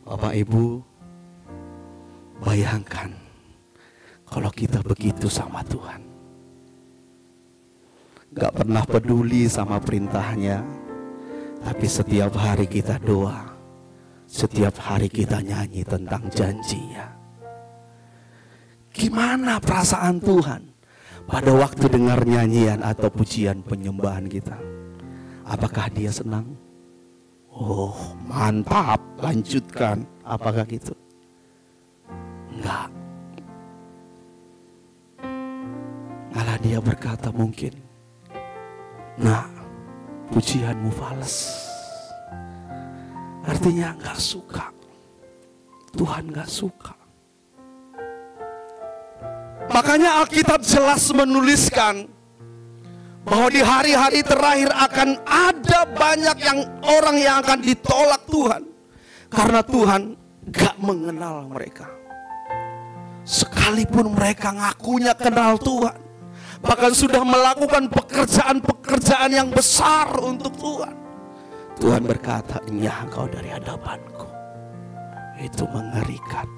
Bapak ibu, bayangkan kalau kita begitu sama Tuhan. Gak pernah peduli sama perintahnya, tapi setiap hari kita doa, setiap hari kita nyanyi tentang janjinya. Gimana perasaan Tuhan pada waktu dengar nyanyian atau pujian penyembahan kita? Apakah dia senang? Oh mantap, lanjutkan. Apakah gitu? Enggak. Malah dia berkata mungkin, nah pujianmu fals. Artinya gak suka. Tuhan gak suka. Makanya Alkitab jelas menuliskan bahwa di hari-hari terakhir akan ada banyak orang yang akan ditolak Tuhan. Karena Tuhan gak mengenal mereka. Sekalipun mereka ngakunya kenal Tuhan, bahkan sudah melakukan pekerjaan-pekerjaan yang besar untuk Tuhan, Tuhan berkata, "Nyah engkau dari hadapanku." Itu mengerikan.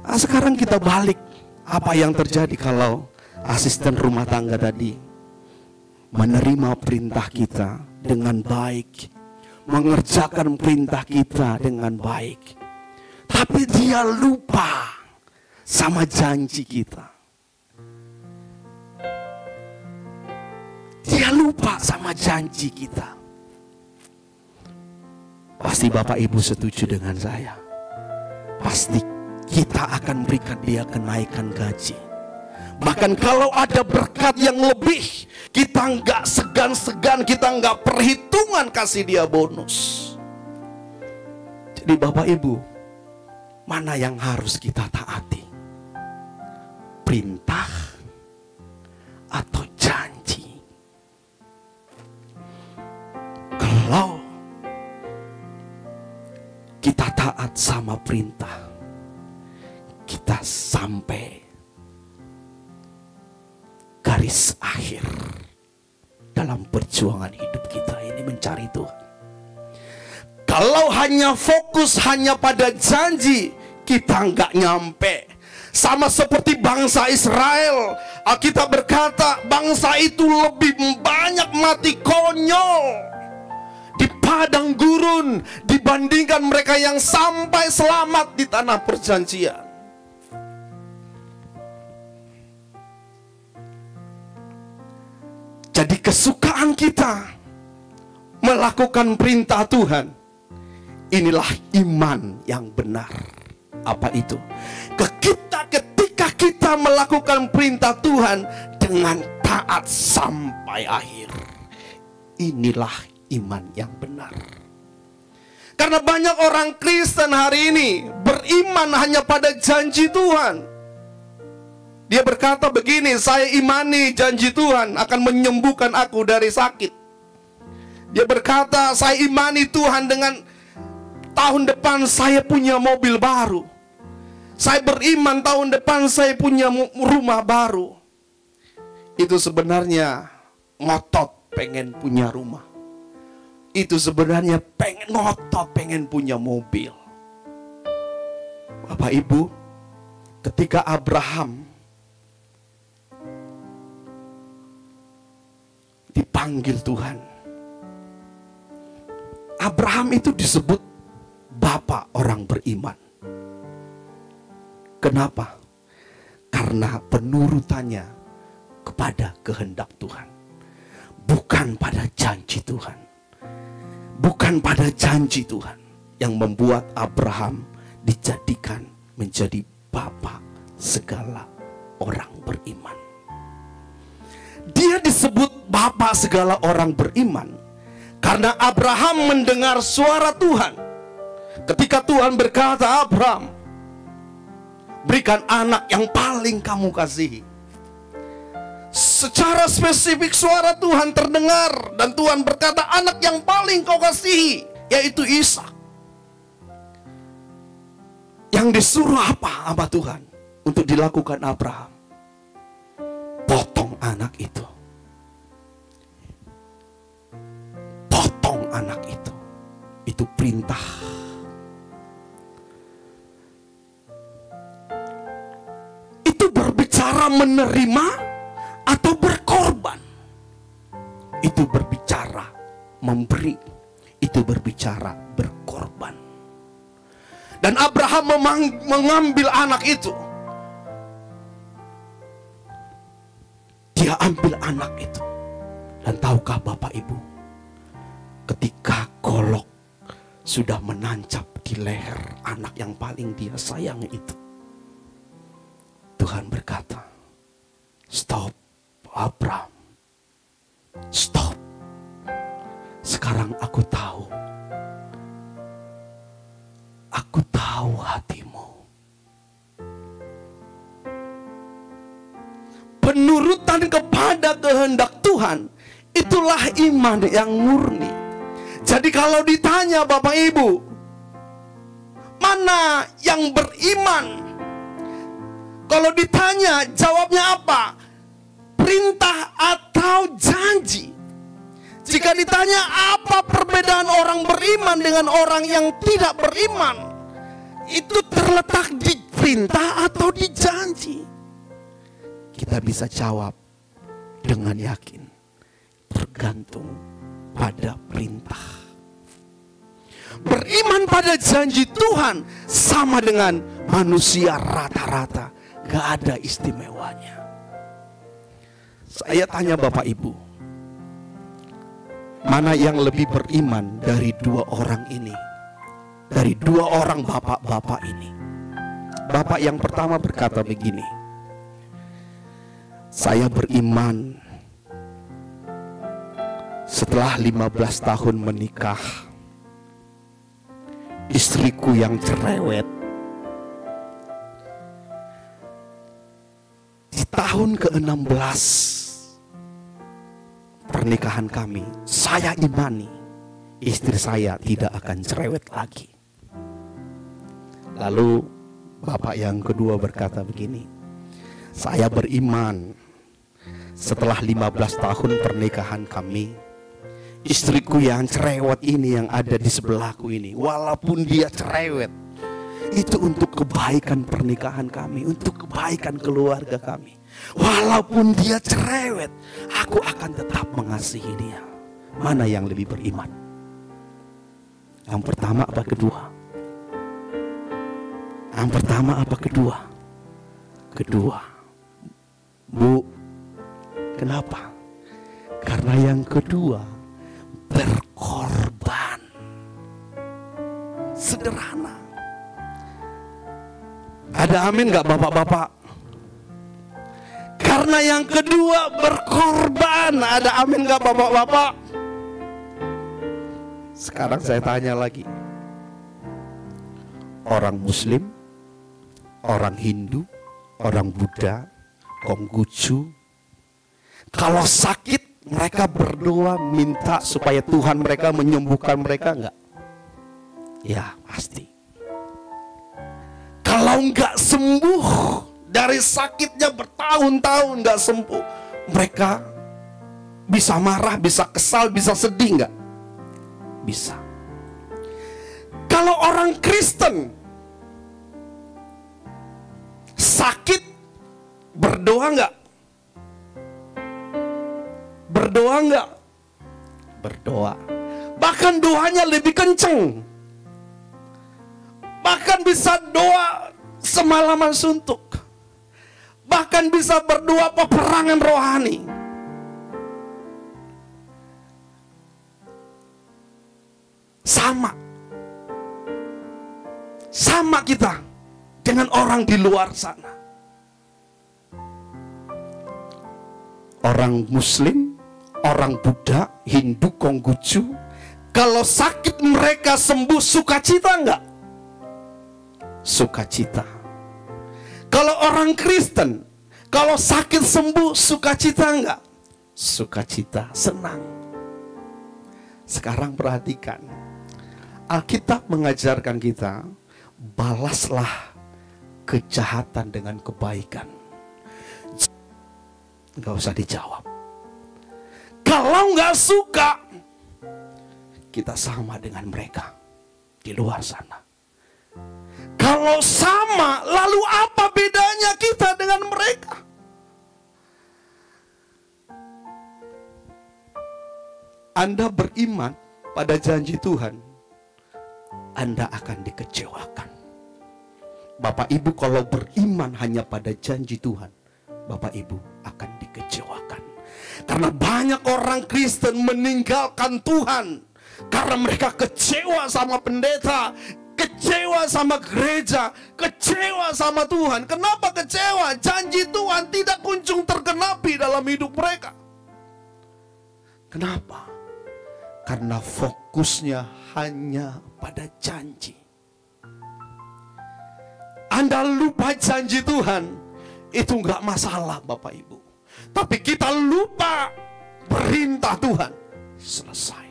Nah, sekarang kita balik. Apa yang terjadi kalau asisten rumah tangga tadi menerima perintah kita dengan baik, mengerjakan perintah kita dengan baik, tapi dia lupa sama janji kita. Dia lupa sama janji kita. Pasti Bapak Ibu setuju dengan saya. Pasti kita akan berikan dia kenaikan gaji. Bahkan kalau ada berkat yang lebih, kita kita nggak segan-segan, kita nggak perhitungan kasih dia bonus. Jadi Bapak Ibu, mana yang harus kita taati? Perintah atau janji? Kalau kita taat sama perintah, kita sampai garis akhir dalam perjuangan hidup kita ini mencari Tuhan. Kalau hanya fokus hanya pada janji, kita nggak nyampe. Sama seperti bangsa Israel, Alkitab berkata bangsa itu lebih banyak mati konyol di padang gurun dibandingkan mereka yang sampai selamat di tanah perjanjian. Jadi kesukaan kita melakukan perintah Tuhan, inilah iman yang benar. Apa itu? Ketika kita melakukan perintah Tuhan dengan taat sampai akhir, inilah iman yang benar. Karena banyak orang Kristen hari ini beriman hanya pada janji Tuhan. Dia berkata begini, saya imani janji Tuhan akan menyembuhkan aku dari sakit. Dia berkata, saya imani Tuhan dengan tahun depan saya punya mobil baru. Saya beriman tahun depan saya punya rumah baru. Itu sebenarnya ngotot pengen punya rumah. Itu sebenarnya ngotot pengen punya mobil. Bapak Ibu, ketika Abraham dipanggil Tuhan, Abraham itu disebut bapak orang beriman. Kenapa? Karena penurutannya kepada kehendak Tuhan, bukan pada janji Tuhan. Bukan pada janji Tuhan yang membuat Abraham dijadikan menjadi bapak segala orang beriman. Dia disebut bapak segala orang beriman karena Abraham mendengar suara Tuhan. Ketika Tuhan berkata, Abraham, berikan anak yang paling kamu kasihi. Secara spesifik suara Tuhan terdengar, dan Tuhan berkata, anak yang paling kau kasihi, yaitu Ishak. Yang disuruh apa sama Tuhan untuk dilakukan Abraham? Potong anak itu. Potong anak itu. Itu perintah. Itu berbicara menerima atau berkorban. Itu berbicara memberi. Itu berbicara berkorban. Dan Abraham mengambil anak itu. Dia ambil anak itu. Dan tahukah Bapak Ibu, ketika golok sudah menancap di leher anak yang paling dia sayang itu, Tuhan berkata, stop Abraham, stop. Sekarang aku tahu hatimu. Penurutan kepada kehendak Tuhan, itulah iman yang murni. Jadi kalau ditanya Bapak Ibu, mana yang beriman? Kalau ditanya jawabnya apa? Perintah atau janji? Jika ditanya apa perbedaan orang beriman dengan orang yang tidak beriman, itu terletak di perintah atau di janji. Kita bisa jawab dengan yakin, tergantung pada perintah. Beriman pada janji Tuhan sama dengan manusia rata-rata, gak ada istimewanya. Saya tanya Bapak Ibu, mana yang lebih beriman dari dua orang ini? Dari dua orang bapak-bapak ini. Bapak yang pertama berkata begini, saya beriman Setelah 15 tahun menikah, istriku yang cerewet, di tahun ke-16 pernikahan kami, saya imani istri saya tidak akan cerewet lagi. Lalu bapak yang kedua berkata begini, saya beriman setelah 15 tahun pernikahan kami, istriku yang cerewet ini yang ada di sebelahku ini, walaupun dia cerewet, itu untuk kebaikan pernikahan kami, untuk kebaikan keluarga kami. Walaupun dia cerewet, aku akan tetap mengasihi dia. Mana yang lebih beriman? Yang pertama apa kedua? Yang pertama apa kedua? Kedua. Bu, kenapa? Karena yang kedua berkorban. Sederhana. Ada amin gak bapak-bapak? Karena yang kedua berkorban. Ada amin gak bapak-bapak? Sekarang saya tanya lagi. Orang Muslim, orang Hindu, orang Buddha, Konghucu, kalau sakit mereka berdoa minta supaya Tuhan mereka menyembuhkan mereka enggak? Ya pasti. Kalau enggak sembuh dari sakitnya bertahun-tahun enggak sembuh, mereka bisa marah, bisa kesal, bisa sedih enggak? Bisa. Kalau orang Kristen sakit berdoa enggak? Berdoa enggak? Berdoa. Bahkan doanya lebih kenceng. Bahkan bisa doa semalaman suntuk. Bahkan bisa berdoa peperangan rohani. Sama kita dengan orang di luar sana. Orang Muslim, orang Buddha, Hindu, Konghucu, kalau sakit mereka sembuh, sukacita enggak? Sukacita. Kalau orang Kristen, kalau sakit sembuh, sukacita enggak? Sukacita, senang. Sekarang perhatikan, Alkitab mengajarkan kita, balaslah kejahatan dengan kebaikan. Enggak usah dijawab. Kalau nggak suka, kita sama dengan mereka di luar sana. Kalau sama, lalu apa bedanya kita dengan mereka? Anda beriman pada janji Tuhan, Anda akan dikecewakan. Bapak Ibu kalau beriman hanya pada janji Tuhan, Bapak Ibu akan dikecewakan. Karena banyak orang Kristen meninggalkan Tuhan karena mereka kecewa sama pendeta, kecewa sama gereja, kecewa sama Tuhan. Kenapa kecewa? Janji Tuhan tidak kunjung tergenapi dalam hidup mereka. Kenapa? Karena fokusnya hanya pada janji. Anda lupa janji Tuhan, itu enggak masalah Bapak Ibu. Tapi kita lupa perintah Tuhan, selesai.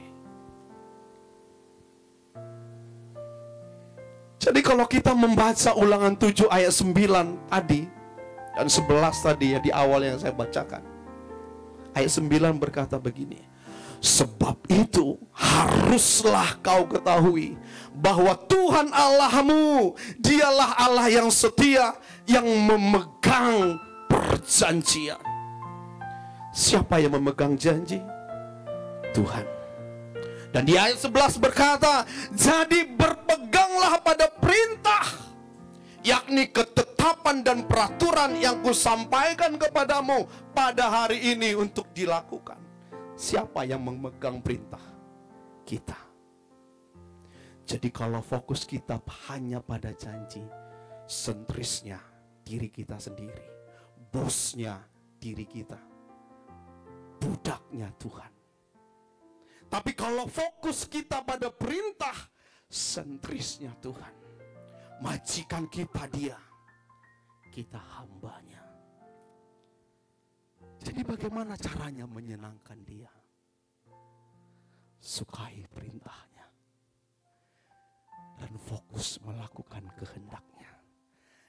Jadi kalau kita membaca Ulangan 7 ayat 9 tadi dan 11 tadi ya di awal yang saya bacakan, ayat 9 berkata begini, sebab itu haruslah kau ketahui bahwa Tuhan Allahmu, dialah Allah yang setia, yang memegang perjanjian. Siapa yang memegang janji? Tuhan. Dan di ayat 11 berkata, jadi berpeganglah pada perintah, yakni ketetapan dan peraturan yang kusampaikan kepadamu pada hari ini untuk dilakukan. Siapa yang memegang perintah? Kita. Jadi kalau fokus kita hanya pada janji, sentrisnya diri kita sendiri, bosnya diri kita, budaknya Tuhan. Tapi kalau fokus kita pada perintah, sentrisnya Tuhan, majikan kita dia, kita hambanya. Jadi bagaimana caranya menyenangkan dia? Sukai perintahnya dan fokus melakukan kehendaknya.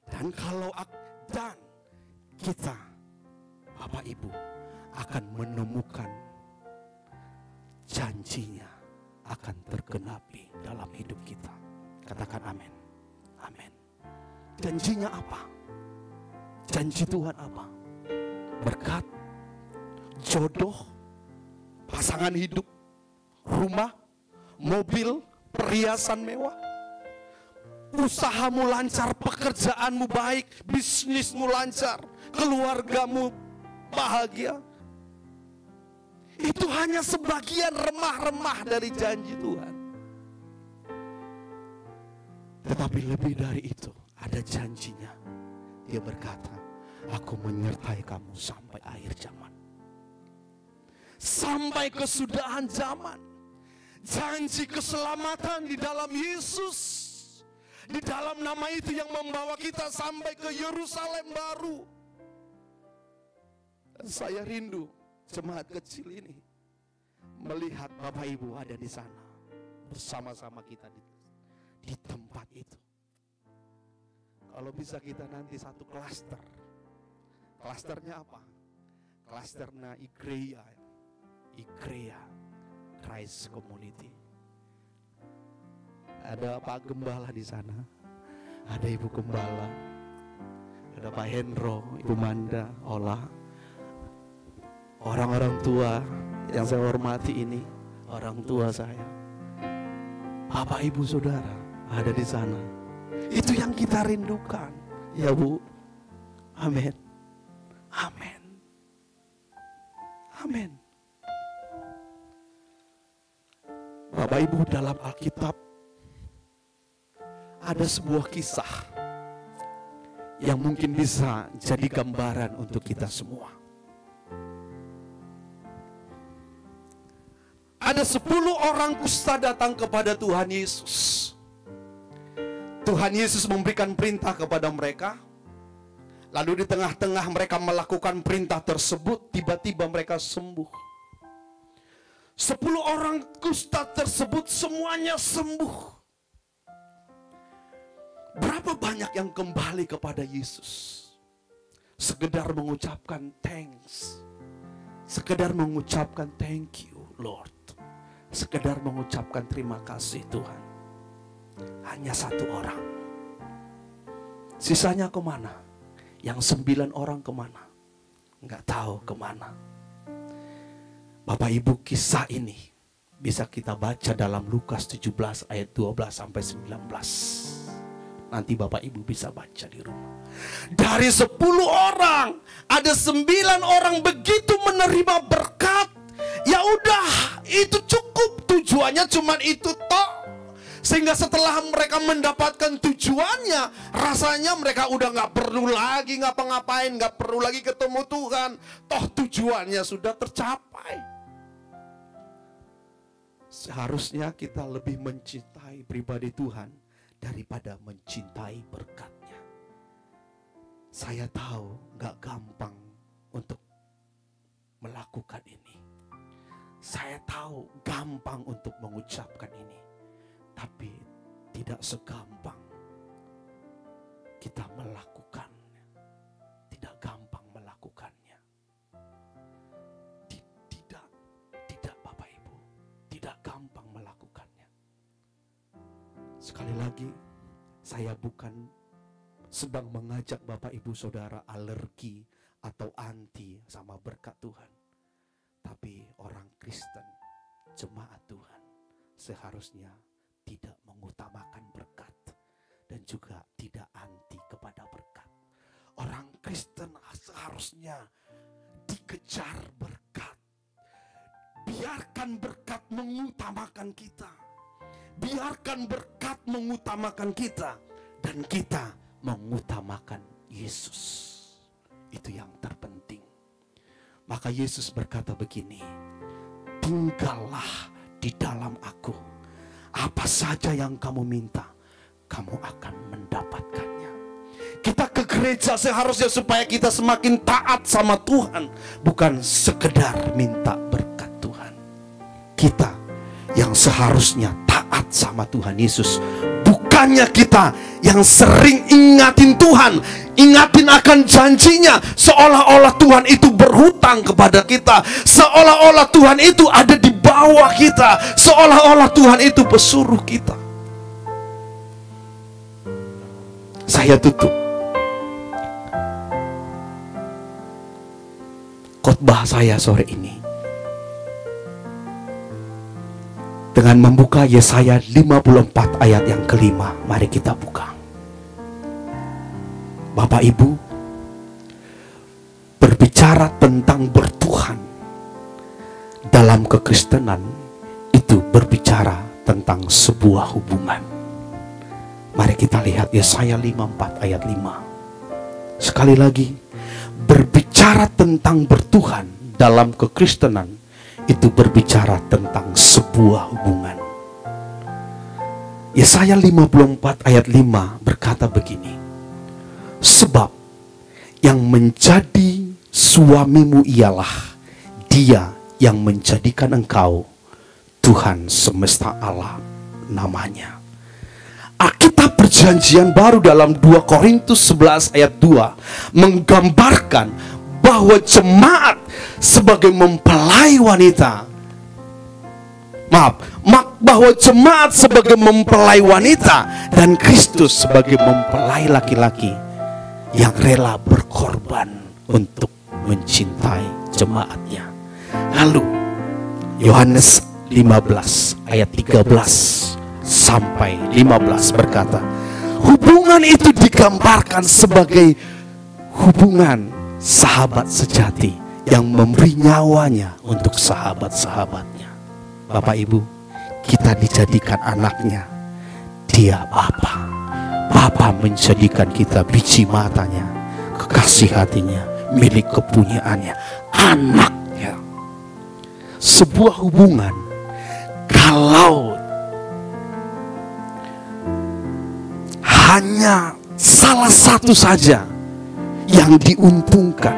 Dan kalau dan kita, Bapak Ibu, akan menemukan janjinya akan tergenapi dalam hidup kita. Katakan amin. Amin. Janjinya apa? Janji Tuhan apa? Berkat, jodoh, pasangan hidup, rumah, mobil, perhiasan mewah, usahamu lancar, pekerjaanmu baik, bisnismu lancar, keluargamu bahagia. Itu hanya sebagian remah-remah dari janji Tuhan. Tetapi lebih dari itu, ada janjinya. Dia berkata, aku menyertai kamu sampai akhir zaman. Sampai kesudahan zaman. Janji keselamatan di dalam Yesus. Di dalam nama itu yang membawa kita sampai ke Yerusalem baru. Dan saya rindu jemaat kecil ini melihat Bapak Ibu ada di sana bersama-sama kita di tempat itu. Kalau bisa kita nanti satu klaster. Klasternya apa? Klasternya Igreja Christ Community. Ada Pak Gembala di sana, ada Ibu Gembala, ada Pak Hendro, Ibu Manda, Ola, orang-orang tua yang saya hormati ini, orang tua saya, Bapak Ibu Saudara ada di sana. Itu yang kita rindukan, ya Bu. Amin. Amin. Amin. Bapak Ibu, dalam Alkitab ada sebuah kisah yang mungkin bisa jadi gambaran untuk kita semua. Ada 10 orang kusta datang kepada Tuhan Yesus. Tuhan Yesus memberikan perintah kepada mereka. Lalu di tengah-tengah mereka melakukan perintah tersebut, tiba-tiba mereka sembuh. 10 orang kusta tersebut semuanya sembuh. Berapa banyak yang kembali kepada Yesus? Sekedar mengucapkan thanks. Sekedar mengucapkan thank you Lord. Sekedar mengucapkan terima kasih Tuhan. Hanya 1 orang. Sisanya kemana? Yang 9 orang kemana? Nggak tahu kemana. Bapak Ibu, kisah ini bisa kita baca dalam Lukas 17 ayat 12 sampai 19. Nanti Bapak Ibu bisa baca di rumah. Dari 10 orang, ada 9 orang begitu menerima berkat. Ya udah, itu cukup. Tujuannya cuma itu toh. Sehingga setelah mereka mendapatkan tujuannya, rasanya mereka udah gak perlu lagi ngapa-ngapain, gak perlu lagi ketemu Tuhan. Toh tujuannya sudah tercapai. Seharusnya kita lebih mencintai pribadi Tuhan daripada mencintai berkatnya. Saya tahu gak gampang untuk melakukan ini. Saya tahu gampang untuk mengucapkan ini. Tapi tidak segampang kita melakukannya. Tidak gampang melakukannya. Tidak Bapak Ibu. Tidak gampang melakukannya. Sekali lagi, saya bukan sedang mengajak Bapak Ibu Saudara alergi atau anti sama berkat Tuhan. Tapi orang Kristen, jemaat Tuhan, seharusnya tidak mengutamakan berkat dan juga tidak anti kepada berkat. Orang Kristen seharusnya dikejar berkat. Biarkan berkat mengutamakan kita. Biarkan berkat mengutamakan kita. Dan kita mengutamakan Yesus. Itu yang terpenting. Maka Yesus berkata begini, tinggallah di dalam aku. Apa saja yang kamu minta, kamu akan mendapatkannya. Kita ke gereja seharusnya supaya kita semakin taat sama Tuhan, bukan sekedar minta berkat Tuhan. Kita yang seharusnya taat sama Tuhan Yesus, bukannya kita yang sering ingatin Tuhan, ingatin akan janjinya, seolah-olah Tuhan itu berhutang kepada kita, seolah-olah Tuhan itu ada di bawah kita, seolah-olah Tuhan itu pesuruh kita. Saya tutup khotbah saya sore ini dengan membuka Yesaya 54 ayat yang kelima. Mari kita buka. Bapak Ibu, berbicara tentang bertuhan dalam kekristenan itu berbicara tentang sebuah hubungan. Mari kita lihat Yesaya 54 ayat 5. Sekali lagi, berbicara tentang bertuhan dalam kekristenan itu berbicara tentang sebuah hubungan. Yesaya 54 ayat 5 berkata begini, sebab yang menjadi suamimu ialah Dia yang menjadikan engkau, Tuhan semesta alam namanya. Alkitab Perjanjian Baru dalam 2 Korintus 11 ayat 2 menggambarkan bahwa jemaat sebagai mempelai wanita, bahwa jemaat sebagai mempelai wanita dan Kristus sebagai mempelai laki-laki yang rela berkorban untuk mencintai jemaatnya. Lalu Yohanes 15 ayat 13 sampai 15 berkata, hubungan itu digambarkan sebagai hubungan sahabat sejati yang memberi nyawanya untuk sahabat-sahabatnya. Bapak Ibu, kita dijadikan anaknya, Dia Bapa. Bapa menjadikan kita biji matanya, kekasih hatinya, milik kepunyaannya, anaknya. Sebuah hubungan kalau hanya salah satu saja yang diuntungkan,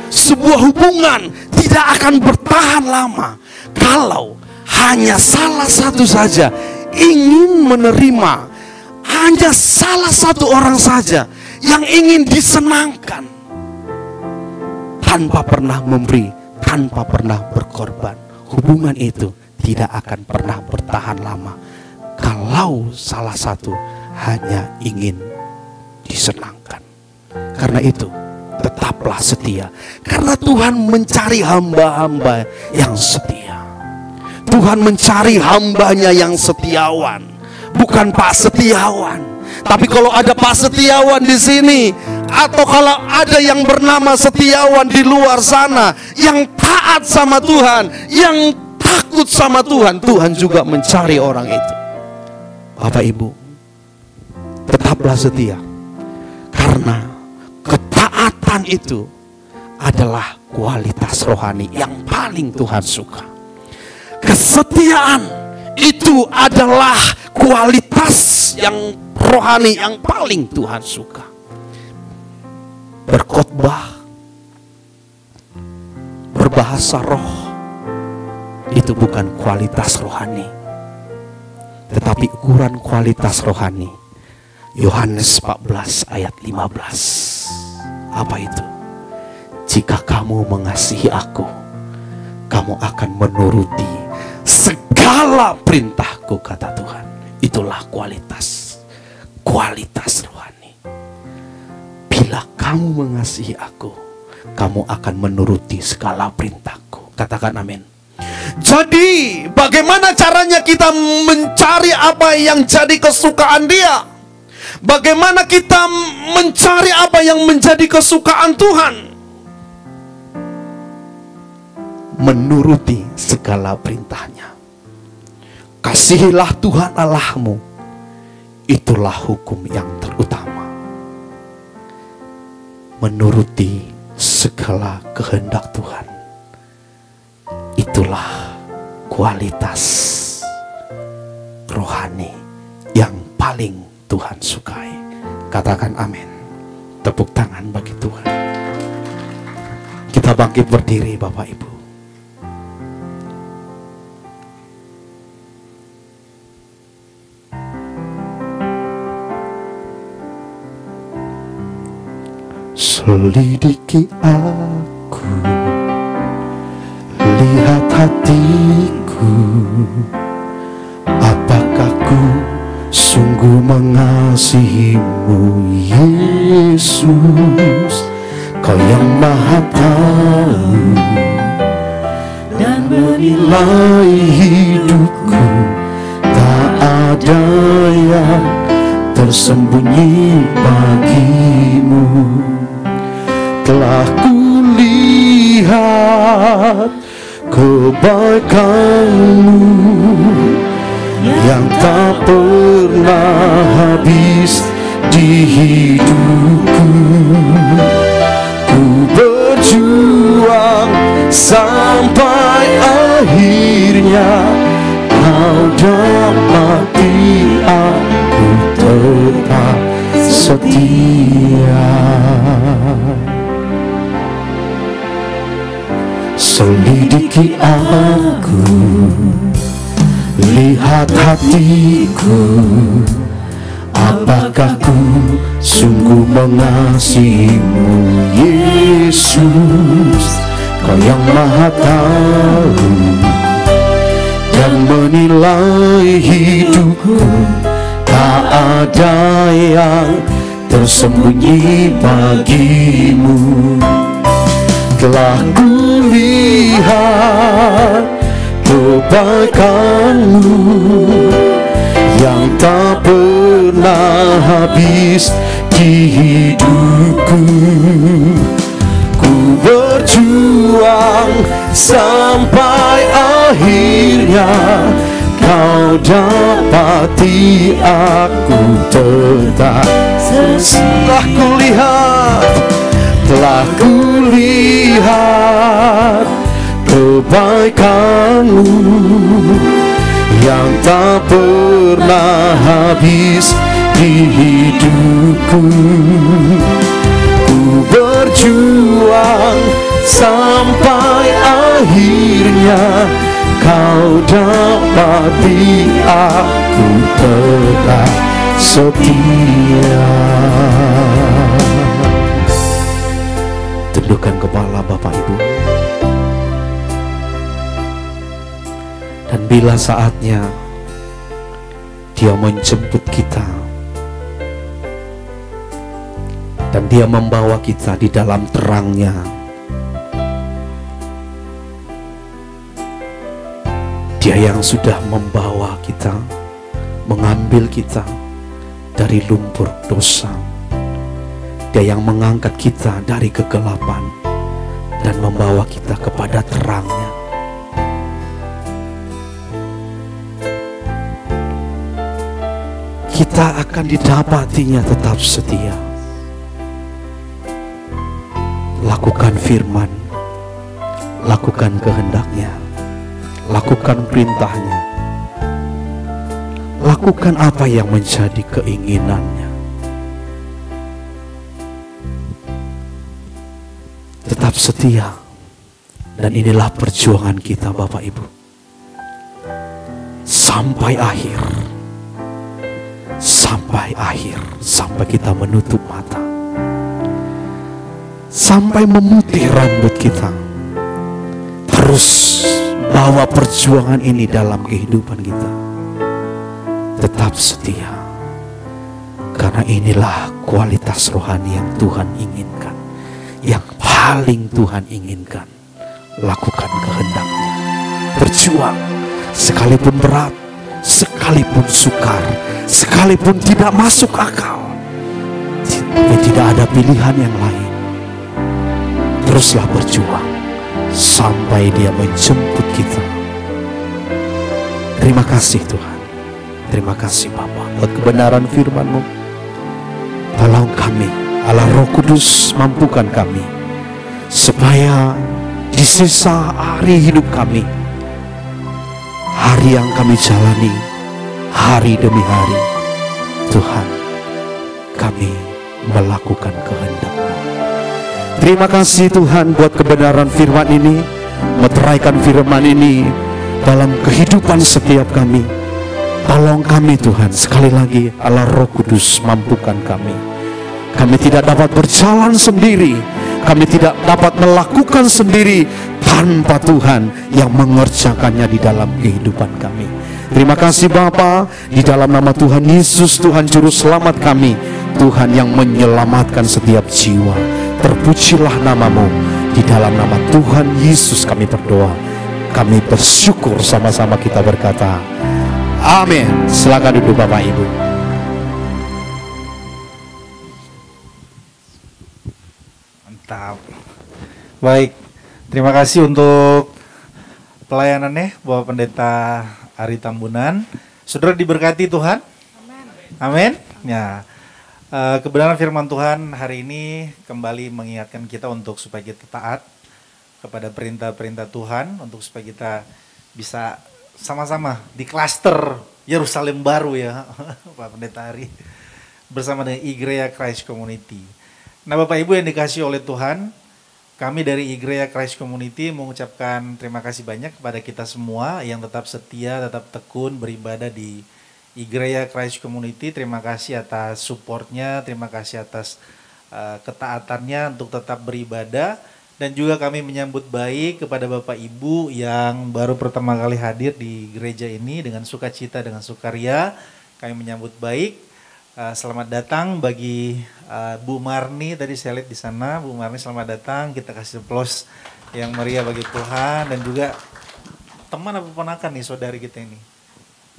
sebuah hubungan tidak akan bertahan lama kalau hanya salah satu saja ingin menerima, hanya salah satu orang saja yang ingin disenangkan tanpa pernah memberi, tanpa pernah berkorban. Hubungan itu tidak akan pernah bertahan lama kalau salah satu hanya ingin disenangkan. Karena itu tetaplah setia, karena Tuhan mencari hamba-hamba yang setia. Tuhan mencari hambanya yang setiawan, bukan Pak Setiawan. Tapi kalau ada Pak Setiawan di sini, atau kalau ada yang bernama Setiawan di luar sana yang taat sama Tuhan, yang takut sama Tuhan, Tuhan juga mencari orang itu. Bapak Ibu, tetaplah setia, karena ketaatan itu adalah kualitas rohani yang paling Tuhan suka. Kesetiaan itu adalah kualitas yang rohani yang paling Tuhan suka. Berkhotbah, berbahasa roh, itu bukan kualitas rohani, tetapi ukuran kualitas rohani Yohanes 14 ayat 15. Apa itu? Jika kamu mengasihi aku, kamu akan menuruti segala perintahku, kata Tuhan. Itulah kualitas rohani. Bila kamu mengasihi aku, kamu akan menuruti segala perintahku. Katakan amin. Jadi bagaimana caranya kita mencari apa yang jadi kesukaan Dia? Bagaimana kita mencari apa yang menjadi kesukaan Tuhan? Menuruti segala perintahnya. Kasihilah Tuhan Allahmu. Itulah hukum yang terutama. Menuruti segala kehendak Tuhan. Itulah kualitas rohani yang paling Tuhan sukai. Katakan amin. Tepuk tangan bagi Tuhan. Kita bangkit berdiri Bapak Ibu. Selidiki aku, lihat hatiku, apakah ku sungguh mengasihimu Yesus. Kau yang maha tahu dan menilai hidupku, tak ada yang tersembunyi bagimu. Telah kulihat kebaikanmu yang tak pernah habis di hidupku. Ku berjuang sampai akhirnya kau dapati aku tetap setia. Selidiki aku, lihat hatiku, apakah ku sungguh mengasihimu Yesus. Kau yang maha tahu dan menilai hidupku, tak ada yang tersembunyi bagimu. Telah kulihat kebaikanmu yang tak pernah habis di hidupku. Ku berjuang sampai akhirnya kau dapati aku tetap. Telah kulihat kebaikanmu yang tak pernah habis di hidupku. Ku berjuang sampai akhirnya kau dapati aku tetap setia. Tundukkan kepala Bapak Ibu. Dan bila saatnya Dia menjemput kita dan Dia membawa kita di dalam terang-Nya, Dia yang sudah membawa kita, mengambil kita dari lumpur dosa. Dia yang mengangkat kita dari kegelapan dan membawa kita kepada terang-Nya. Kita akan didapatinya tetap setia. Lakukan firman, lakukan kehendak-Nya, lakukan perintah-Nya, lakukan apa yang menjadi keinginan-Nya. Tetap setia. Dan inilah perjuangan kita Bapak Ibu, sampai akhir, sampai kita menutup mata, sampai memutih rambut kita. Terus bawa perjuangan ini dalam kehidupan kita. Tetap setia, karena inilah kualitas rohani yang Tuhan inginkan, yang paling Tuhan inginkan. Lakukan kehendak-Nya, berjuang sekalipun berat, sekalipun sukar, sekalipun tidak masuk akal, tapi tidak ada pilihan yang lain. Teruslah berjuang sampai Dia menjemput kita. Terima kasih Tuhan, terima kasih Bapa buat kebenaran firman-Mu. Tolong kami, Allah Roh Kudus, mampukan kami supaya di sisa hari hidup kami yang kami jalani hari demi hari. Tuhan, kami melakukan kehendak-Mu. Terima kasih Tuhan buat kebenaran firman ini, meteraikan firman ini dalam kehidupan setiap kami. Tolong kami Tuhan, sekali lagi Allah Roh Kudus mampukan kami. Kami tidak dapat berjalan sendiri, kami tidak dapat melakukan sendiri tanpa Tuhan yang mengerjakannya di dalam kehidupan kami. Terima kasih Bapa, di dalam nama Tuhan Yesus, Tuhan Juru Selamat kami, Tuhan yang menyelamatkan setiap jiwa. Terpujilah nama-Mu, di dalam nama Tuhan Yesus kami berdoa. Kami bersyukur, sama-sama kita berkata, amin. Silakan duduk Bapak Ibu. Mantap. Baik, terima kasih untuk pelayanannya Bapak Pendeta Ari Tambunan. Saudara diberkati Tuhan. Amin. Ya, kebenaran firman Tuhan hari ini kembali mengingatkan kita untuk supaya kita taat kepada perintah-perintah Tuhan, untuk supaya kita bisa sama-sama di klaster Yerusalem baru ya, Pak Pendeta Ari, bersama dengan Igreja Christ Community. Nah Bapak Ibu yang dikasihi oleh Tuhan, kami dari Igreja Christ Community mengucapkan terima kasih banyak kepada kita semua yang tetap setia, tetap tekun beribadah di Igreja Christ Community. Terima kasih atas supportnya, terima kasih atas ketaatannya untuk tetap beribadah. Dan juga kami menyambut baik kepada Bapak Ibu yang baru pertama kali hadir di gereja ini dengan sukacita, dengan sukaria. Kami menyambut baik. Selamat datang bagi Bu Marni, tadi saya lihat di sana. Bu Marni selamat datang, kita kasih aplaus yang meriah bagi Tuhan. Dan juga teman apa ponakan nih saudari kita ini?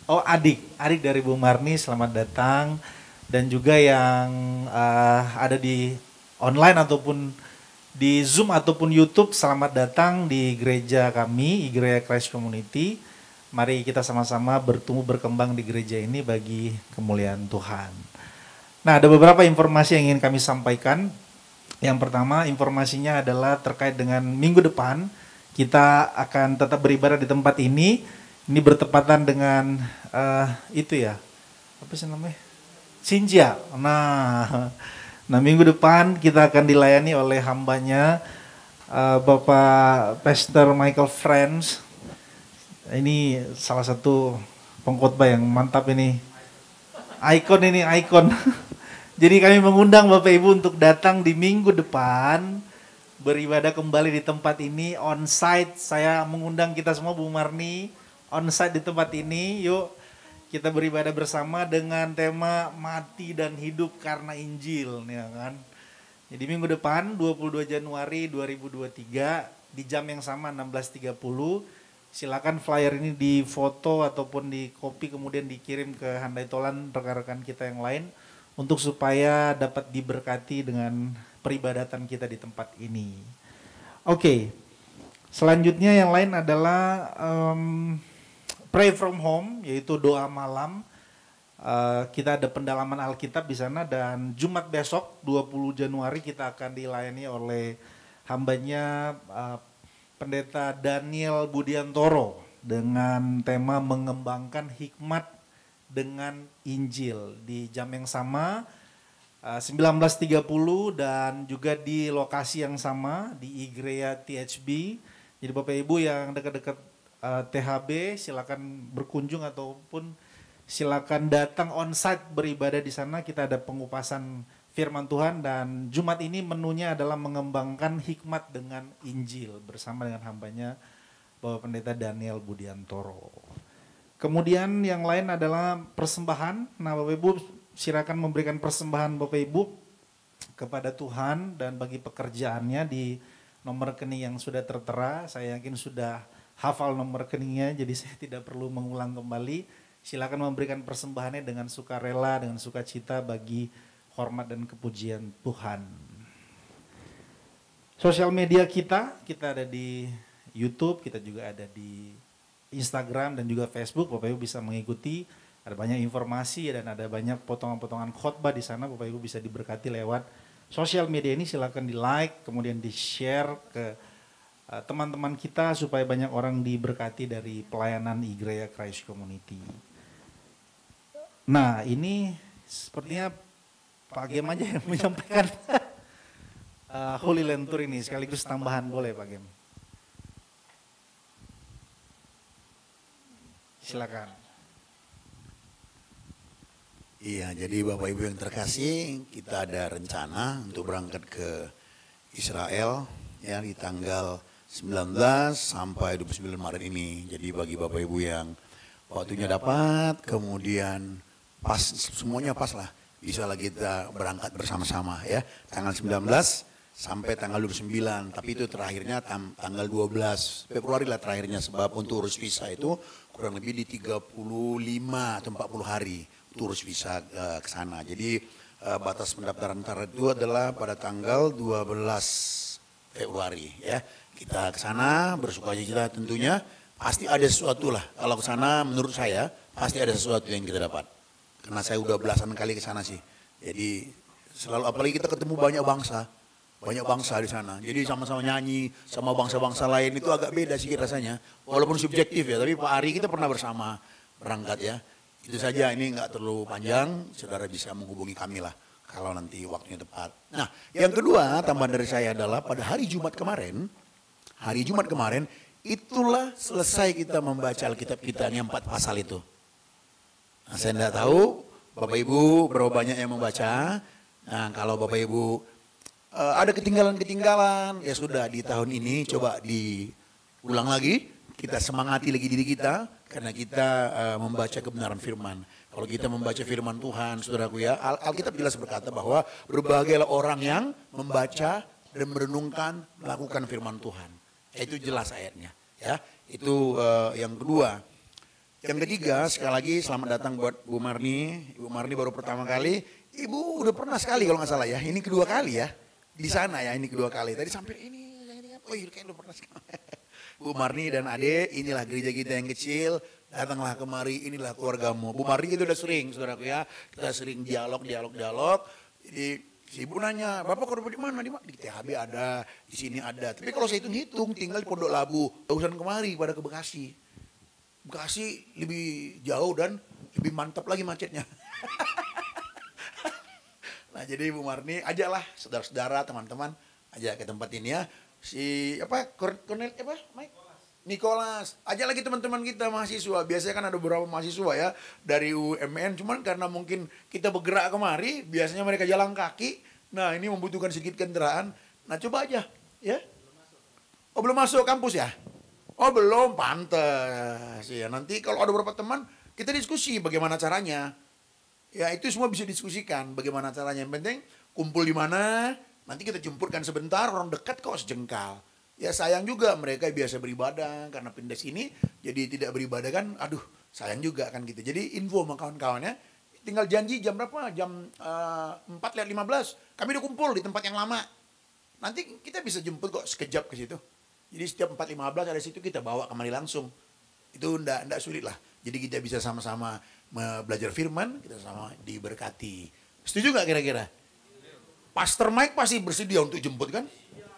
Oh adik dari Bu Marni selamat datang. Dan juga yang ada di online ataupun di Zoom ataupun YouTube, selamat datang di gereja kami, Igreja Christ Community. Mari kita sama-sama bertumbuh berkembang di gereja ini bagi kemuliaan Tuhan. Nah, ada beberapa informasi yang ingin kami sampaikan. Yang pertama, informasinya adalah terkait dengan minggu depan kita akan tetap beribadah di tempat ini. Ini bertepatan dengan itu ya, apa sih namanya? Sinja. Nah minggu depan kita akan dilayani oleh hambanya Bapak Pastor Michael Friends. Ini salah satu pengkhotbah yang mantap ini. Ikon. Jadi kami mengundang Bapak Ibu untuk datang di minggu depan beribadah kembali di tempat ini on-site. Saya mengundang kita semua, Bu Marni, on-site di tempat ini. Yuk kita beribadah bersama dengan tema mati dan hidup karena Injil, ya kan. Jadi minggu depan 22 Januari 2023 di jam yang sama 16.30. Silakan flyer ini difoto ataupun di copy kemudian dikirim ke Handai Tolan rekan-rekan kita yang lain untuk supaya dapat diberkati dengan peribadatan kita di tempat ini. Oke. Selanjutnya yang lain adalah Pray from home, yaitu doa malam. Kita ada pendalaman Alkitab di sana dan Jumat besok 20 Januari kita akan dilayani oleh hambanya Pendeta Daniel Budiantoro dengan tema mengembangkan hikmat dengan Injil di jam yang sama 19.30 dan juga di lokasi yang sama di Igreja THB. Jadi Bapak Ibu yang dekat-dekat THB silakan berkunjung ataupun silakan datang on-site beribadah di sana. Kita ada pengupasan firman Tuhan dan Jumat ini menunya adalah mengembangkan hikmat dengan Injil bersama dengan hambanya Bapak Pendeta Daniel Budiantoro. Kemudian yang lain adalah persembahan. Nah Bapak Ibu silakan memberikan persembahan Bapak Ibu kepada Tuhan dan bagi pekerjaannya di nomor rekening yang sudah tertera. Saya yakin sudah hafal nomor rekeningnya, jadi saya tidak perlu mengulang kembali. Silakan memberikan persembahannya dengan sukarela, dengan sukacita bagi hormat dan kepujian Tuhan. Sosial media kita ada di YouTube, kita juga ada di Instagram dan juga Facebook. Bapak Ibu bisa mengikuti, ada banyak informasi dan ada banyak potongan-potongan khotbah di sana. Bapak Ibu bisa diberkati lewat sosial media ini. Silakan di like, kemudian di share ke teman-teman kita supaya banyak orang diberkati dari pelayanan Igreja Christ Community. Nah, ini sepertinya Pak Gem aja yang menyampaikan Holy Land Tour ini, sekaligus tambahan boleh Pak Gem. Silakan. Iya, jadi Bapak Ibu yang terkasih, kita ada rencana untuk berangkat ke Israel ya di tanggal 19 sampai 29 Maret ini. Jadi bagi Bapak Ibu yang waktunya dapat, kemudian pas, semuanya pas lah, bisa lah kita berangkat bersama-sama ya. Tanggal 19 sampai tanggal 29, tapi itu terakhirnya tanggal 12 Februari lah terakhirnya, sebab untuk urus visa itu kurang lebih di 35 atau 40 hari untuk urus visa ke sana. Jadi batas pendaftaran itu adalah pada tanggal 12 Februari ya. Kita ke sana bersukacita tentunya, pasti ada sesuatu lah. Kalau ke sana menurut saya pasti ada sesuatu yang kita dapat. Karena saya udah belasan kali ke sana sih. Jadi selalu, apalagi kita ketemu banyak bangsa di sana. Jadi sama-sama nyanyi sama bangsa-bangsa lain itu agak beda sih rasanya. Walaupun subjektif ya, tapi Pak Ari kita pernah bersama berangkat ya. Itu saja, ini nggak terlalu panjang, saudara bisa menghubungi kami lah kalau nanti waktunya tepat. Nah, yang kedua tambahan dari saya adalah pada hari Jumat kemarin, itulah selesai kita membaca Alkitab kita yang 4 pasal itu. Nah, saya tidak tahu Bapak Ibu berapa banyak yang membaca. Nah, kalau Bapak Ibu ada ketinggalan, ya sudah, di tahun ini coba diulang lagi, kita semangati lagi diri kita, karena kita membaca kebenaran firman. Kalau kita membaca firman Tuhan, saudaraku ya, Alkitab jelas berkata bahwa berbahagialah orang yang membaca dan merenungkan, melakukan firman Tuhan. Itu jelas ayatnya ya. Itu yang kedua. Yang ketiga, sekali lagi selamat datang buat Bu Marni. Ibu Marni baru pertama kali, Ibu udah pernah sekali kalau nggak salah ya. Ini kedua kali ya di sana ya, ini kedua kali. Tadi sampai ini oh iya kayak udah pernah sekali. Bu Marni dan Ade, inilah gereja kita yang kecil. Datanglah kemari, inilah keluargamu. Bu Marni itu udah sering, saudaraku ya. Kita sering dialog. Jadi si ibu nanya, Bapak kalau di mana? Di THB ada, di sini ada. Tapi kalau saya hitung tinggal di Pondok Labu. Urusan kemari pada ke Bekasi. Bekasi lebih jauh dan lebih mantap lagi macetnya. Nah, jadi Ibu Marni ajaklah saudara-saudara, teman-teman, ajak ke tempat ini ya. Si Cornel Mike? Nicholas, ajak lagi teman-teman kita mahasiswa. Biasanya kan ada beberapa mahasiswa ya dari UMN, cuman karena mungkin kita bergerak kemari, biasanya mereka jalan kaki. Nah, ini membutuhkan sedikit kendaraan. Nah, coba aja ya. Oh, belum masuk kampus ya? Oh, belum, pantas ya. Nanti kalau ada beberapa teman, kita diskusi bagaimana caranya. Ya, itu semua bisa diskusikan bagaimana caranya. Yang penting kumpul di mana, nanti kita jemputkan sebentar, orang dekat kok sejengkal. Ya sayang juga mereka biasa beribadah, karena pindah sini jadi tidak beribadah kan, aduh sayang juga kan gitu. Jadi info sama kawan-kawannya, tinggal janji jam berapa, jam 4:15 kami udah kumpul di tempat yang lama. Nanti kita bisa jemput kok sekejap ke situ. Jadi setiap 4:15 ada situ, kita bawa kemari langsung. Itu enggak sulit lah. Jadi kita bisa sama-sama belajar firman, kita sama diberkati. Setuju nggak kira-kira? Pastor Mike pasti bersedia untuk jemput kan?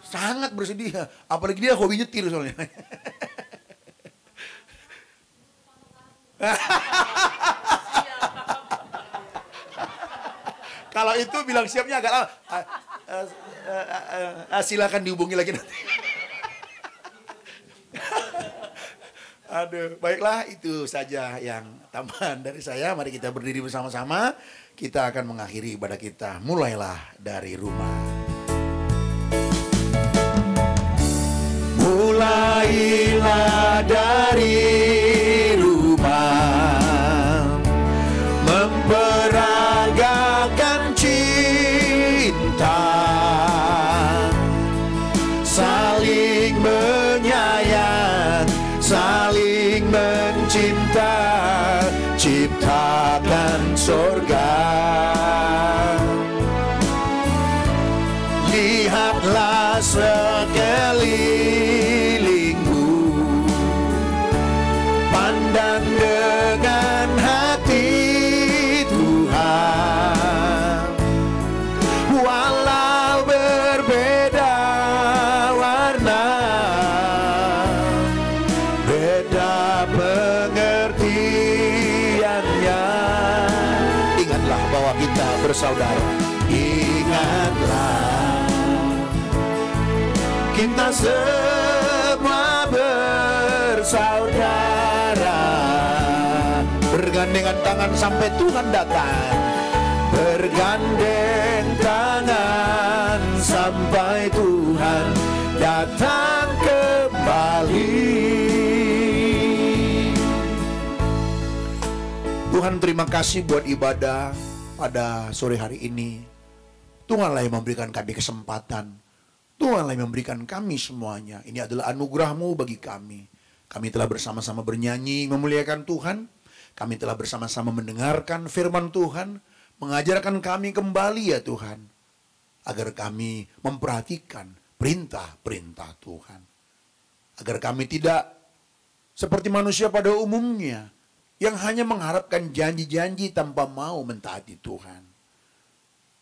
Sangat bersedia. Apalagi dia hobi nyetir soalnya. Kalau itu bilang siapnya agak lama. Silakan dihubungi lagi nanti. Aduh, baiklah, itu saja yang tambahan dari saya. Mari kita berdiri bersama-sama. Kita akan mengakhiri ibadah kita. Mulailah dari rumah. Mulailah dari rumah, memperagakan cinta, saling menyayang, saling mencinta, ciptakan surga. Lihatlah sekelilingmu, pandang dengan hati Tuhan. Walau berbeda warna, bersaudara. Ingatlah, kita semua bersaudara, bergandengan tangan sampai Tuhan datang. Bergandeng tangan sampai Tuhan datang kembali. Tuhan, terima kasih buat ibadah pada sore hari ini. Tuhanlah yang memberikan kami kesempatan. Tuhanlah yang memberikan kami semuanya. Ini adalah anugerah-Mu bagi kami. Kami telah bersama-sama bernyanyi memuliakan Tuhan. Kami telah bersama-sama mendengarkan firman Tuhan. Mengajarkan kami kembali ya Tuhan, agar kami memperhatikan perintah-perintah Tuhan. Agar kami tidak seperti manusia pada umumnya, yang hanya mengharapkan janji-janji tanpa mau mentaati Tuhan.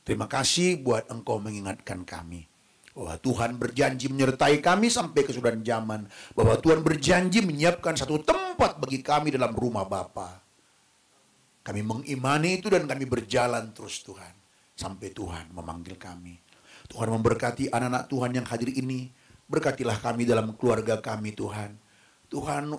Terima kasih buat Engkau mengingatkan kami, bahwa Tuhan berjanji menyertai kami sampai kesudahan zaman. Bahwa Tuhan berjanji menyiapkan satu tempat bagi kami dalam rumah Bapa. Kami mengimani itu dan kami berjalan terus Tuhan. Sampai Tuhan memanggil kami. Tuhan memberkati anak-anak Tuhan yang hadir ini. Berkatilah kami dalam keluarga kami Tuhan. Tuhan,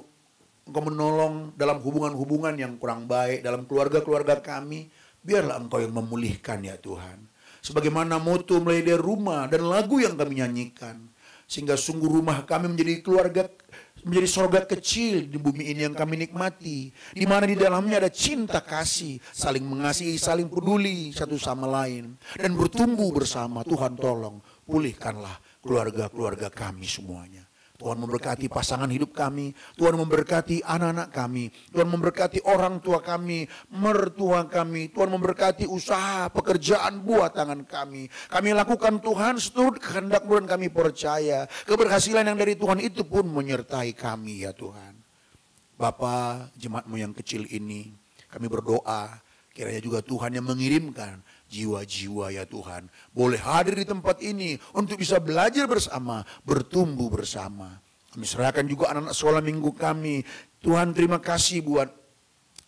Engkau menolong dalam hubungan-hubungan yang kurang baik. Dalam keluarga-keluarga kami. Biarlah Engkau yang memulihkan ya Tuhan. Sebagaimana moto mulai dari rumah dan lagu yang kami nyanyikan. Sehingga sungguh rumah kami menjadi keluarga, menjadi sorga kecil di bumi ini yang kami nikmati. Di mana di dalamnya ada cinta kasih, saling mengasihi, saling peduli satu sama lain. Dan bertumbuh bersama. Tuhan tolong, pulihkanlah keluarga-keluarga kami semuanya. Tuhan memberkati pasangan hidup kami. Tuhan memberkati anak-anak kami. Tuhan memberkati orang tua kami, mertua kami. Tuhan memberkati usaha, pekerjaan buah tangan kami. Kami lakukan Tuhan seturut kehendak-Mu dan kami percaya. Keberhasilan yang dari Tuhan itu pun menyertai kami ya Tuhan. Bapa, jemaat-Mu yang kecil ini, kami berdoa. Kiranya juga Tuhan yang mengirimkan jiwa-jiwa ya Tuhan. Boleh hadir di tempat ini untuk bisa belajar bersama, bertumbuh bersama. Kami serahkan juga anak-anak sekolah minggu kami. Tuhan terima kasih buat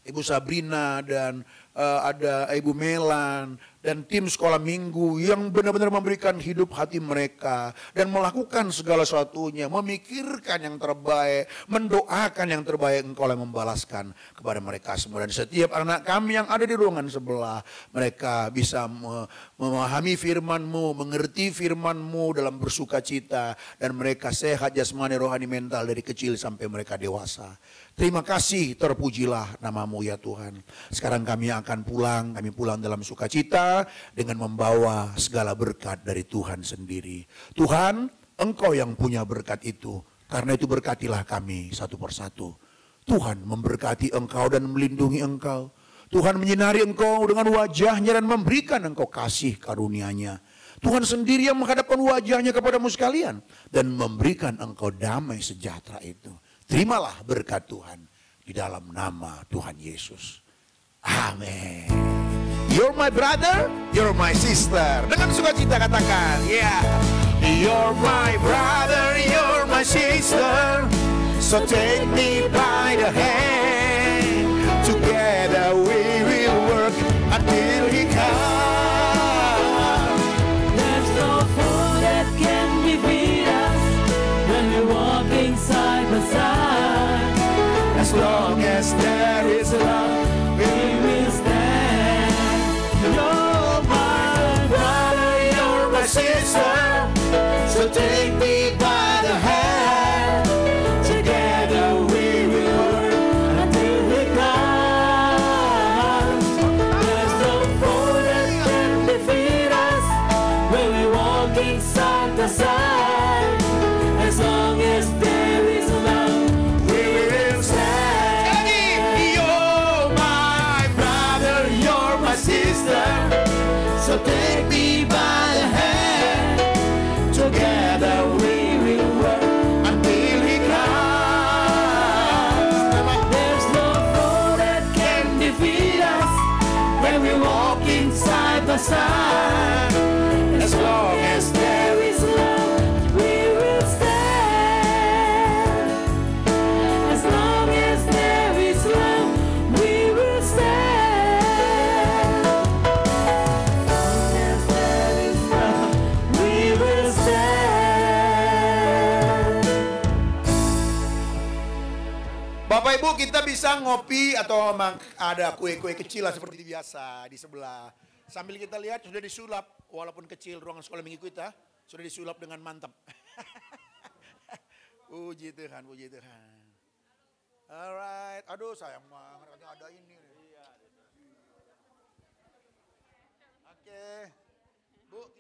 Ibu Sabrina dan ada Ibu Melan dan tim sekolah minggu yang benar-benar memberikan hidup hati mereka dan melakukan segala sesuatunya, memikirkan yang terbaik, mendoakan yang terbaik. Engkau yang membalaskan kepada mereka semua. Dan setiap anak kami yang ada di ruangan sebelah, mereka bisa memahami firman-Mu, mengerti firman-Mu dalam bersuka cita, dan mereka sehat jasmani, rohani, mental dari kecil sampai mereka dewasa. Terima kasih, terpujilah nama-Mu ya Tuhan. Sekarang kami akan pulang, kami pulang dalam sukacita dengan membawa segala berkat dari Tuhan sendiri. Tuhan, Engkau yang punya berkat itu, karena itu berkatilah kami satu persatu. Tuhan memberkati Engkau dan melindungi Engkau. Tuhan menyinari Engkau dengan wajah-Nya dan memberikan Engkau kasih karunia-Nya. Tuhan sendiri yang menghadapkan wajah-Nya kepadamu sekalian dan memberikan Engkau damai sejahtera itu. Terimalah berkat Tuhan di dalam nama Tuhan Yesus. Amin. You're my brother, you're my sister. Dengan sukacita katakan, yeah. You're my brother, you're my sister. So take me by the hand. Together we will work until He comes. There's no food that can defeat us when we're walking side by side. As long as there is love, we will stand. You're my brother, you're my sister. So take me by the hand. Together we will work until He comes. There's no food that can defeat us when we're walking side by side. As long as there is love, We will stand. You're my brother, you're my sister. So take me by the hand. Together we will work until He comes. there's no food that can defeat us when we're walking side by side. As long as there is love, we will stand. As long as there is love, we will stand. Kita ngopi atau ada kue-kue kecil lah seperti biasa di sebelah. Sambil kita lihat sudah disulap, walaupun kecil ruangan sekolah minggu kita, sudah disulap dengan mantap. Puji Tuhan, puji Tuhan. Alright, aduh sayang banget ada ini. Oke, Bu.